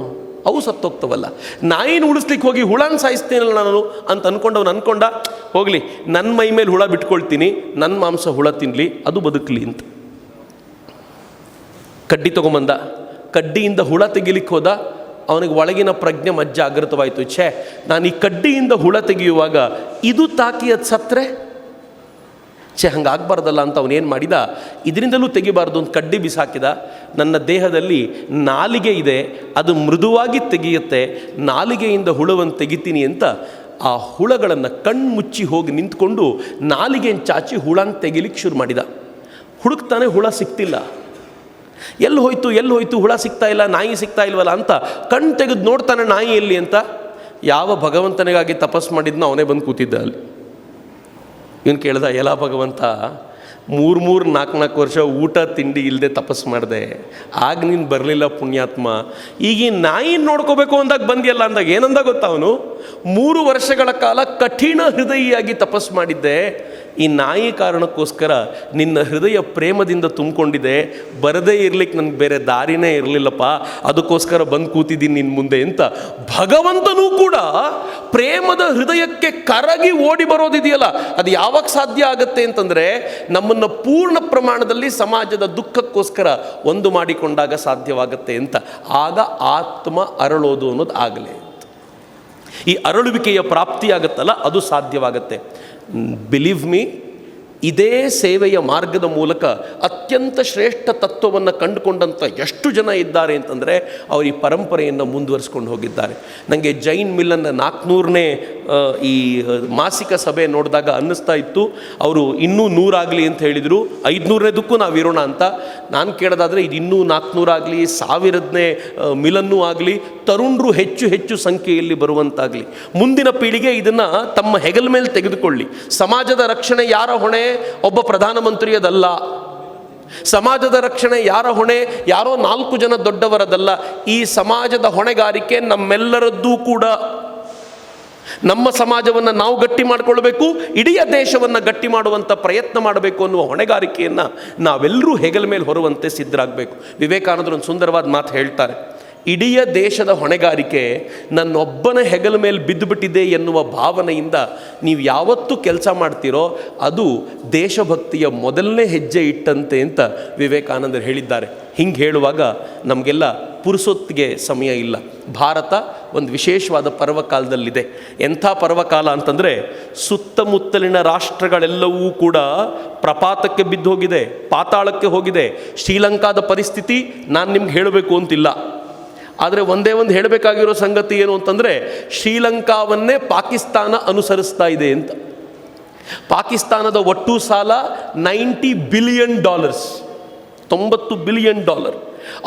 ಅವು ಸತ್ತೋಗ್ತವಲ್ಲ. ನಾಯಿನ ಉಳಿಸ್ಲಿಕ್ಕೆ ಹೋಗಿ ಹುಳನ ಸಾಯಿಸ್ತೀನಲ್ಲ ನಾನು ಅಂತ ಅಂದ್ಕೊಂಡ, ಹೋಗಲಿ, ನನ್ನ ಮೈ ಮೇಲೆ ಹುಳ ಬಿಟ್ಕೊಳ್ತೀನಿ, ನನ್ನ ಮಾಂಸ ಹುಳ ತಿನ್ನಲಿ, ಅದು ಬದುಕಲಿ ಅಂತ. ಕಡ್ಡಿ ತೊಗೊಂಬಂದ, ಕಡ್ಡಿಯಿಂದ ಹುಳ ತೆಗಿಲಿಕ್ಕೆ ಹೋದ. ಅವನಿಗೆ ಒಳಗಿನ ಪ್ರಜ್ಞೆ ಜಾಗೃತವಾಯಿತು. ಛೇ, ನಾನು ಈ ಕಡ್ಡಿಯಿಂದ ಹುಳ ತೆಗೆಯುವಾಗ ಇದು ತಾಕಿ ಅದು ಸತ್ತರೆ ಹಂಗಾಗಬಾರ್ದಲ್ಲ ಅಂತ ಅವನೇನು ಮಾಡಿದ, ಇದರಿಂದಲೂ ತೆಗಿಬಾರ್ದು ಅಂತ ಕಡ್ಡಿ ಬಿಸಾಕಿದ. ನನ್ನ ದೇಹದಲ್ಲಿ ನಾಲಿಗೆ ಇದೆ, ಅದು ಮೃದುವಾಗಿ ತೆಗೆಯುತ್ತೆ, ನಾಲಿಗೆಯಿಂದ ಹುಳವನ್ನು ತೆಗಿತೀನಿ ಅಂತ ಆ ಹುಳಗಳನ್ನು ಕಣ್ಮುಚ್ಚಿ ಹೋಗಿ ನಿಂತ್ಕೊಂಡು ನಾಲಿಗೆಯನ್ನು ಚಾಚಿ ಹುಳನ ತೆಗಿಲಿಕ್ಕೆ ಶುರು ಮಾಡಿದ. ಹುಡುಕ್ತಾನೆ, ಹುಳ ಸಿಕ್ತಿಲ್ಲ. ಎಲ್ಲಿ ಹೋಯ್ತು ಹುಳ ಸಿಗ್ತಾ ಇಲ್ಲ, ನಾಯಿ ಸಿಗ್ತಾ ಇಲ್ವಲ್ಲ ಅಂತ ಕಣ್ಣು ತೆಗೆದು ನೋಡ್ತಾನೆ, ನಾಯಿ ಎಲ್ಲಿ ಅಂತ. ಯಾವ ಭಗವಂತನಿಗಾಗಿ ತಪಸ್ಸು ಮಾಡಿದ್ನೋ ಅವನೇ ಬಂದು ಕೂತಿದ್ದ ಅಲ್ಲಿ. ಇವನು ಕೇಳ್ದ, ಎಲ್ಲ ಭಗವಂತ, 3-4 ವರ್ಷ ಊಟ ತಿಂಡಿ ಇಲ್ಲದೆ ತಪಸ್ಸು ಮಾಡಿದೆ, ಆಗ ನೀನು ಬರಲಿಲ್ಲ ಪುಣ್ಯಾತ್ಮ. ಈಗ ಈ ನಾಯಿ ನೋಡ್ಕೋಬೇಕು ಅಂದಾಗ ಬಂದಿಯಲ್ಲ ಅಂದಾಗ ಏನಂದ ಗೊತ್ತಾ ಅವನು? 3 ವರ್ಷಗಳ ಕಾಲ ಕಠಿಣ ಹೃದಯಿಯಾಗಿ ತಪಸ್ಸು ಮಾಡಿದ್ದೆ, ಈ ನಾಯಿ ಕಾರಣಕ್ಕೋಸ್ಕರ ನಿನ್ನ ಹೃದಯ ಪ್ರೇಮದಿಂದ ತುಂಬಿಕೊಂಡಿದೆ, ಬರದೇ ಇರ್ಲಿಕ್ಕೆ ನನಗೆ ಬೇರೆ ದಾರಿನೇ ಇರಲಿಲ್ಲಪ್ಪ, ಅದಕ್ಕೋಸ್ಕರ ಬಂದು ಕೂತಿದ್ದೀನಿ ನಿನ್ನ ಮುಂದೆ ಅಂತ. ಭಗವಂತನೂ ಕೂಡ ಪ್ರೇಮದ ಹೃದಯಕ್ಕೆ ಕರಗಿ ಓಡಿ ಬರೋದಿದೆಯಲ್ಲ, ಅದು ಯಾವಾಗ ಸಾಧ್ಯ ಆಗುತ್ತೆ ಅಂತಂದರೆ, ನಮ್ಮನ್ನು ಪೂರ್ಣ ಪ್ರಮಾಣದಲ್ಲಿ ಸಮಾಜದ ದುಃಖಕ್ಕೋಸ್ಕರ ಒಂದು ಮಾಡಿಕೊಂಡಾಗ ಸಾಧ್ಯವಾಗುತ್ತೆ ಅಂತ. ಆಗ ಆತ್ಮ ಅರಳೋದು ಅನ್ನೋದು ಆಗಲೇ ಈ ಅರಳುವಿಕೆಯ ಪ್ರಾಪ್ತಿಯಾಗತ್ತಲ್ಲ, ಅದು ಸಾಧ್ಯವಾಗತ್ತೆ. ಬಿಲೀವ್ ಮೀ, ಇದೇ ಸೇವೆಯ ಮಾರ್ಗದ ಮೂಲಕ ಅತ್ಯಂತ ಶ್ರೇಷ್ಠ ತತ್ವವನ್ನು ಕಂಡುಕೊಂಡಂಥ ಎಷ್ಟು ಜನ ಇದ್ದಾರೆ ಅಂತಂದರೆ ಅವರು ಈ ಪರಂಪರೆಯನ್ನು ಮುಂದುವರಿಸ್ಕೊಂಡು ಹೋಗಿದ್ದಾರೆ. ನನಗೆ ಜೈನ್ ಮಿಲ್ಲನ್ನ 400ನೇ ಈ ಮಾಸಿಕ ಸಭೆ ನೋಡಿದಾಗ ಅನ್ನಿಸ್ತಾ ಇತ್ತು, ಅವರು ಇನ್ನೂ 100 ಆಗಲಿ ಅಂತ ಹೇಳಿದರು, 500ನೇದಕ್ಕೂ ನಾವು ಇರೋಣ ಅಂತ. ನಾನು ಕೇಳೋದಾದರೆ ಇದು ಇನ್ನೂ 400 ಆಗಲಿ, 1000ನೇ ಮಿಲನ್ನೂ ಆಗಲಿ, ತರುಣರು ಹೆಚ್ಚು ಸಂಖ್ಯೆಯಲ್ಲಿ ಬರುವಂತಾಗಲಿ. ಮುಂದಿನ ಪೀಳಿಗೆ ಇದನ್ನು ತಮ್ಮ ಹೆಗಲ ಮೇಲೆ ತೆಗೆದುಕೊಳ್ಳಿ. ಸಮಾಜದ ರಕ್ಷಣೆ ಯಾರ ಹೊಣೆ? ಒಬ್ಬ ಪ್ರಧಾನಮಂತ್ರಿಯದಲ್ಲ. ಸಮಾಜದ ರಕ್ಷಣೆ ಯಾರ ಹೊಣೆ? ಯಾರೋ 4 ಜನ ದೊಡ್ಡವರದಲ್ಲ. ಈ ಸಮಾಜದ ಹೊಣೆಗಾರಿಕೆ ನಮ್ಮೆಲ್ಲರದ್ದೂ ಕೂಡ. ನಮ್ಮ ಸಮಾಜವನ್ನು ನಾವು ಗಟ್ಟಿ ಮಾಡಿಕೊಳ್ಬೇಕು, ಇಡೀ ದೇಶವನ್ನು ಗಟ್ಟಿ ಮಾಡುವಂಥ ಪ್ರಯತ್ನ ಮಾಡಬೇಕು ಅನ್ನುವ ಹೊಣೆಗಾರಿಕೆಯನ್ನು ನಾವೆಲ್ಲರೂ ಹೆಗಲ ಮೇಲೆ ಹೊರುವಂತೆ ಸಿದ್ಧರಾಗಬೇಕು. ವಿವೇಕಾನಂದರು ಒಂದು ಸುಂದರವಾದ ಮಾತು ಹೇಳ್ತಾರೆ, ಇಡೀ ದೇಶದ ಹೊಣೆಗಾರಿಕೆ ನನ್ನೊಬ್ಬನ ಹೆಗಲ ಮೇಲೆ ಬಿದ್ದುಬಿಟ್ಟಿದೆ ಎನ್ನುವ ಭಾವನೆಯಿಂದ ನೀವು ಯಾವತ್ತೂ ಕೆಲಸ ಮಾಡ್ತೀರೋ ಅದು ದೇಶಭಕ್ತಿಯ ಮೊದಲನೇ ಹೆಜ್ಜೆ ಇಟ್ಟಂತೆ ಅಂತ ವಿವೇಕಾನಂದರು ಹೇಳಿದ್ದಾರೆ. ಹಿಂಗೆ ಹೇಳುವಾಗ ನಮಗೆಲ್ಲ ಪುರುಸೊತ್ತಿಗೆ ಸಮಯ ಇಲ್ಲ. ಭಾರತ ಒಂದು ವಿಶೇಷವಾದ ಪರ್ವಕಾಲದಲ್ಲಿದೆ. ಎಂಥ ಪರ್ವಕಾಲ ಅಂತಂದರೆ ಸುತ್ತಮುತ್ತಲಿನ ರಾಷ್ಟ್ರಗಳೆಲ್ಲವೂ ಕೂಡ ಪ್ರಪಾತಕ್ಕೆ ಬಿದ್ದು ಹೋಗಿದೆ, ಪಾತಾಳಕ್ಕೆ ಹೋಗಿದೆ. ಶ್ರೀಲಂಕಾದ ಪರಿಸ್ಥಿತಿ ನಾನು ನಿಮ್ಗೆ ಹೇಳಬೇಕು ಅಂತಿಲ್ಲ. ಆದರೆ ಒಂದೇ ಒಂದು ಹೇಳಬೇಕಾಗಿರೋ ಸಂಗತಿ ಏನು ಅಂತಂದರೆ, ಶ್ರೀಲಂಕಾವನ್ನೇ ಪಾಕಿಸ್ತಾನ ಅನುಸರಿಸ್ತಾ ಇದೆ ಅಂತ. ಪಾಕಿಸ್ತಾನದ ಒಟ್ಟು ಸಾಲ $90 ಬಿಲಿಯನ್, $90 ಬಿಲಿಯನ್.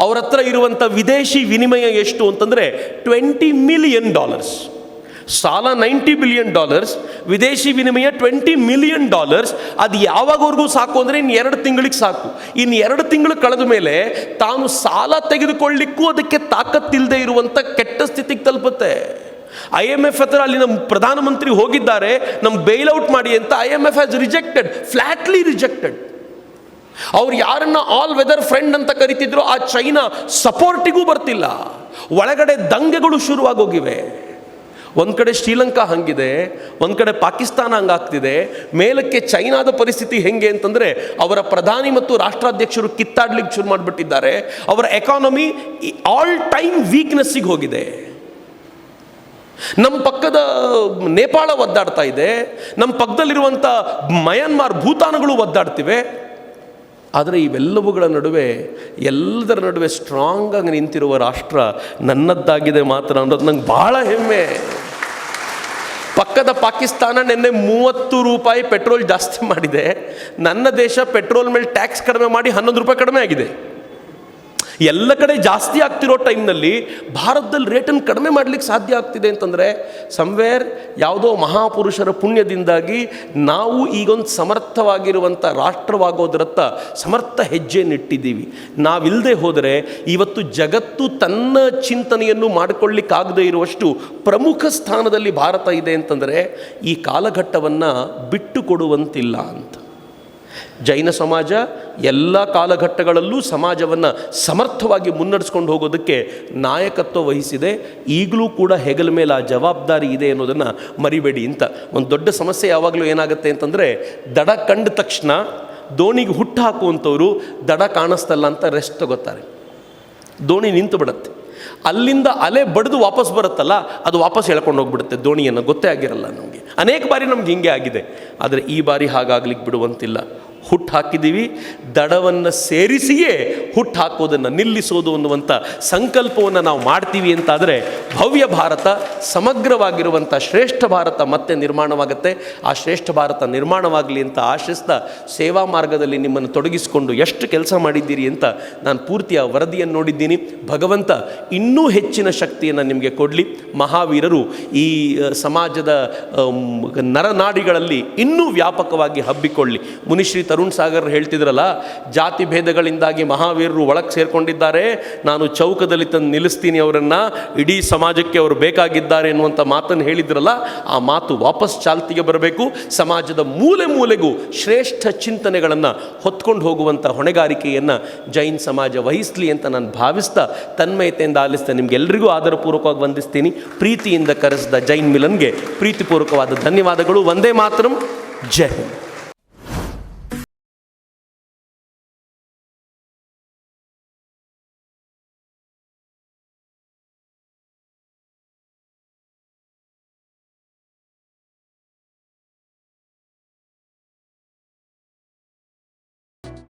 ಅವ್ರ ಹತ್ರ ಇರುವಂಥ ವಿದೇಶಿ ವಿನಿಮಯ ಎಷ್ಟು ಅಂತಂದರೆ $20 ಮಿಲಿಯನ್. ಸಾಲ $90 ಬಿಲಿಯನ್, ವಿದೇಶಿ ವಿನಿಮಯ $20 ಮಿಲಿಯನ್. ಅದು ಯಾವಾಗವರೆಗೂ ಸಾಕು ಅಂದರೆ ಇನ್ನು 2 ತಿಂಗಳಿಗೆ ಸಾಕು. ಇನ್ನು 2 ತಿಂಗಳು ಕಳೆದ ಮೇಲೆ ತಾನು ಸಾಲ ತೆಗೆದುಕೊಳ್ಳಿಕ್ಕೂ ಅದಕ್ಕೆ ತಾಕತ್ತಿಲ್ಲದೆ ಇರುವಂಥ ಕೆಟ್ಟ ಸ್ಥಿತಿಗೆ ತಲುಪುತ್ತೆ. IMF ಹತ್ರ ಅಲ್ಲಿ ನಮ್ಮ ಪ್ರಧಾನಮಂತ್ರಿ ಹೋಗಿದ್ದಾರೆ, ನಮ್ಗೆ ಬೇಲ್ಔಟ್ ಮಾಡಿ ಅಂತ. IMF has rejected, flatly rejected. ಅವ್ರು ಯಾರನ್ನ ಆಲ್ ವೆದರ್ ಫ್ರೆಂಡ್ ಅಂತ ಕರಿತಿದ್ರು ಆ ಚೈನಾ ಸಪೋರ್ಟಿಗೂ ಬರ್ತಿಲ್ಲ. ಒಳಗಡೆ ದಂಗೆಗಳು ಶುರುವಾಗೋಗಿವೆ. ಒಂದು ಕಡೆ ಶ್ರೀಲಂಕಾ ಹಂಗಿದೆ, ಒಂದು ಕಡೆ ಪಾಕಿಸ್ತಾನ ಹಂಗಾಗ್ತಿದೆ. ಮೇಲಕ್ಕೆ ಚೈನಾದ ಪರಿಸ್ಥಿತಿ ಹೆಂಗೆ ಅಂತಂದರೆ ಅವರ ಪ್ರಧಾನಿ ಮತ್ತು ರಾಷ್ಟ್ರಾಧ್ಯಕ್ಷರು ಕಿತ್ತಾಡ್ಲಿಕ್ಕೆ ಶುರು ಮಾಡಿಬಿಟ್ಟಿದ್ದಾರೆ. ಅವರ ಎಕಾನಮಿ ಆಲ್ ಟೈಮ್ ವೀಕ್ನೆಸ್ಸಿಗೆ ಹೋಗಿದೆ. ನಮ್ಮ ಪಕ್ಕದ ನೇಪಾಳ ಒದ್ದಾಡ್ತಾ ಇದೆ, ನಮ್ಮ ಪಕ್ಕದಲ್ಲಿರುವಂಥ ಮಯನ್ಮಾರ್, ಭೂತಾನಗಳು ಒದ್ದಾಡ್ತಿವೆ. ಆದರೆ ಇವೆಲ್ಲವುಗಳ ನಡುವೆ, ಎಲ್ಲದರ ನಡುವೆ ಸ್ಟ್ರಾಂಗ್ ಆಗಿ ನಿಂತಿರುವ ರಾಷ್ಟ್ರ ನನ್ನದ್ದಾಗಿದೆ ಮಾತ್ರ ಅನ್ನೋದು ನಂಗೆ ಭಾಳ ಹೆಮ್ಮೆ. ಪಕ್ಕದ ಪಾಕಿಸ್ತಾನ ನಿನ್ನೆ $30 ಪೆಟ್ರೋಲ್ ಜಾಸ್ತಿ ಮಾಡಿದೆ. ನನ್ನ ದೇಶ ಪೆಟ್ರೋಲ್ ಮೇಲೆ ಟ್ಯಾಕ್ಸ್ ಕಡಿಮೆ ಮಾಡಿ $11 ಕಡಿಮೆ ಆಗಿದೆ. ಎಲ್ಲ ಕಡೆ ಜಾಸ್ತಿ ಆಗ್ತಿರೋ ಟೈಮ್ನಲ್ಲಿ ಭಾರತದಲ್ಲಿ ರೇಟನ್ನು ಕಡಿಮೆ ಮಾಡಲಿಕ್ಕೆ ಸಾಧ್ಯ ಆಗ್ತಿದೆ ಅಂತಂದರೆ ಸಮ್ವೇರ್ ಯಾವುದೋ ಮಹಾಪುರುಷರ ಪುಣ್ಯದಿಂದಾಗಿ ನಾವು ಈಗೊಂದು ಸಮರ್ಥವಾಗಿರುವಂಥ ರಾಷ್ಟ್ರವಾಗೋದರತ್ತ ಸಮರ್ಥ ಹೆಜ್ಜೆಯನ್ನಿಟ್ಟಿದ್ದೀವಿ. ನಾವಿಲ್ಲದೆ ಹೋದರೆ ಇವತ್ತು ಜಗತ್ತು ತನ್ನ ಚಿಂತನೆಯನ್ನು ಮಾಡಿಕೊಳ್ಳಿಕ್ಕಾಗದೇ ಇರುವಷ್ಟು ಪ್ರಮುಖ ಸ್ಥಾನದಲ್ಲಿ ಭಾರತ ಇದೆ ಅಂತಂದರೆ ಈ ಕಾಲಘಟ್ಟವನ್ನು ಬಿಟ್ಟು ಕೊಡುವಂತಿಲ್ಲ ಅಂತ. ಜೈನ ಸಮಾಜ ಎಲ್ಲ ಕಾಲಘಟ್ಟಗಳಲ್ಲೂ ಸಮಾಜವನ್ನು ಸಮರ್ಥವಾಗಿ ಮುನ್ನಡೆಸ್ಕೊಂಡು ಹೋಗೋದಕ್ಕೆ ನಾಯಕತ್ವ ವಹಿಸಿದೆ. ಈಗಲೂ ಕೂಡ ಹೆಗಲ ಮೇಲೆ ಆ ಜವಾಬ್ದಾರಿ ಇದೆ ಅನ್ನೋದನ್ನು ಮರಿಬೇಡಿ ಅಂತ. ಒಂದು ದೊಡ್ಡ ಸಮಸ್ಯೆ ಯಾವಾಗಲೂ ಏನಾಗುತ್ತೆ ಅಂತಂದರೆ, ದಡ ಕಂಡ ತಕ್ಷಣ ದೋಣಿಗೆ ಹುಟ್ಟು ಹಾಕುವಂಥವ್ರು ದಡ ಕಾಣಿಸ್ತಲ್ಲ ಅಂತ ರೆಸ್ಟ್ ತಗೋತಾರೆ. ದೋಣಿ ನಿಂತು ಬಿಡುತ್ತೆ. ಅಲ್ಲಿಂದ ಅಲೆ ಬಡಿದು ವಾಪಸ್ ಬರುತ್ತಲ್ಲ, ಅದು ವಾಪಸ್ ಎಳ್ಕೊಂಡು ಹೋಗ್ಬಿಡುತ್ತೆ ದೋಣಿಯನ್ನು. ಗೊತ್ತೇ ಆಗಿರಲ್ಲ ನಮಗೆ. ಅನೇಕ ಬಾರಿ ನಮ್ಗೆ ಹಿಂಗೆ ಆಗಿದೆ. ಆದರೆ ಈ ಬಾರಿ ಹಾಗಾಗ್ಲಿಕ್ಕೆ ಬಿಡುವಂತಿಲ್ಲ. ಹುಟ್ಟು ಹಾಕಿದ್ದೀವಿ, ದಡವನ್ನು ಸೇರಿಸಿಯೇ ಹುಟ್ಟು ಹಾಕೋದನ್ನು ನಿಲ್ಲಿಸೋದು ಅನ್ನುವಂಥ ಸಂಕಲ್ಪವನ್ನು ನಾವು ಮಾಡ್ತೀವಿ ಅಂತಾದರೆ ಭವ್ಯ ಭಾರತ, ಸಮಗ್ರವಾಗಿರುವಂಥ ಶ್ರೇಷ್ಠ ಭಾರತ ಮತ್ತೆ ನಿರ್ಮಾಣವಾಗುತ್ತೆ. ಆ ಶ್ರೇಷ್ಠ ಭಾರತ ನಿರ್ಮಾಣವಾಗಲಿ ಅಂತ ಆಶಿಸ್ತಾ, ಸೇವಾ ಮಾರ್ಗದಲ್ಲಿ ನಿಮ್ಮನ್ನು ತೊಡಗಿಸಿಕೊಂಡು ಎಷ್ಟು ಕೆಲಸ ಮಾಡಿದ್ದೀರಿ ಅಂತ ನಾನು ಪೂರ್ತಿಯ ವರದಿಯನ್ನು ನೋಡಿದ್ದೀನಿ. ಭಗವಂತ ಇನ್ನೂ ಹೆಚ್ಚಿನ ಶಕ್ತಿಯನ್ನು ನಿಮಗೆ ಕೊಡಲಿ. ಮಹಾವೀರರು ಈ ಸಮಾಜದ ನರನಾಡಿಗಳಲ್ಲಿ ಇನ್ನೂ ವ್ಯಾಪಕವಾಗಿ ಹಬ್ಬಿಕೊಳ್ಳಿ. ಮುನಿಶ್ರೀ ತರುಣ್ ಸಾಗರ್ ಹೇಳ್ತಿದ್ರಲ್ಲ, ಜಾತಿ ಭೇದಗಳಿಂದಾಗಿ ಮಹಾವೀರರು ಒಳಗೆ ಸೇರಿಕೊಂಡಿದ್ದಾರೆ, ನಾನು ಚೌಕದಲ್ಲಿ ತಂದು ನಿಲ್ಲಿಸ್ತೀನಿ ಅವರನ್ನು, ಇಡೀ ಸಮಾಜಕ್ಕೆ ಅವರು ಬೇಕಾಗಿದ್ದಾರೆ ಎನ್ನುವಂಥ ಮಾತನ್ನು ಹೇಳಿದ್ರಲ್ಲ, ಆ ಮಾತು ವಾಪಸ್ ಚಾಲ್ತಿಗೆ ಬರಬೇಕು. ಸಮಾಜದ ಮೂಲೆ ಮೂಲೆಗೂ ಶ್ರೇಷ್ಠ ಚಿಂತನೆಗಳನ್ನು ಹೊತ್ಕೊಂಡು ಹೋಗುವಂಥ ಹೊಣೆಗಾರಿಕೆಯನ್ನು ಜೈನ್ ಸಮಾಜ ವಹಿಸಲಿ ಅಂತ ನಾನು ಭಾವಿಸ್ತಾ, ತನ್ಮಯತೆಯಿಂದ ಆಲಿಸ್ತಾ ನಿಮಗೆಲ್ಲರಿಗೂ ಆದರಪೂರ್ವಕವಾಗಿ ವಂದಿಸ್ತೀನಿ. ಪ್ರೀತಿಯಿಂದ ಕರೆಸಿದ ಜೈನ್ ಮಿಲನ್ಗೆ ಪ್ರೀತಿಪೂರ್ವಕವಾದ ಧನ್ಯವಾದಗಳು. ವಂದೇ ಮಾತರಂ. ಜೈ ಹಿಂದ್.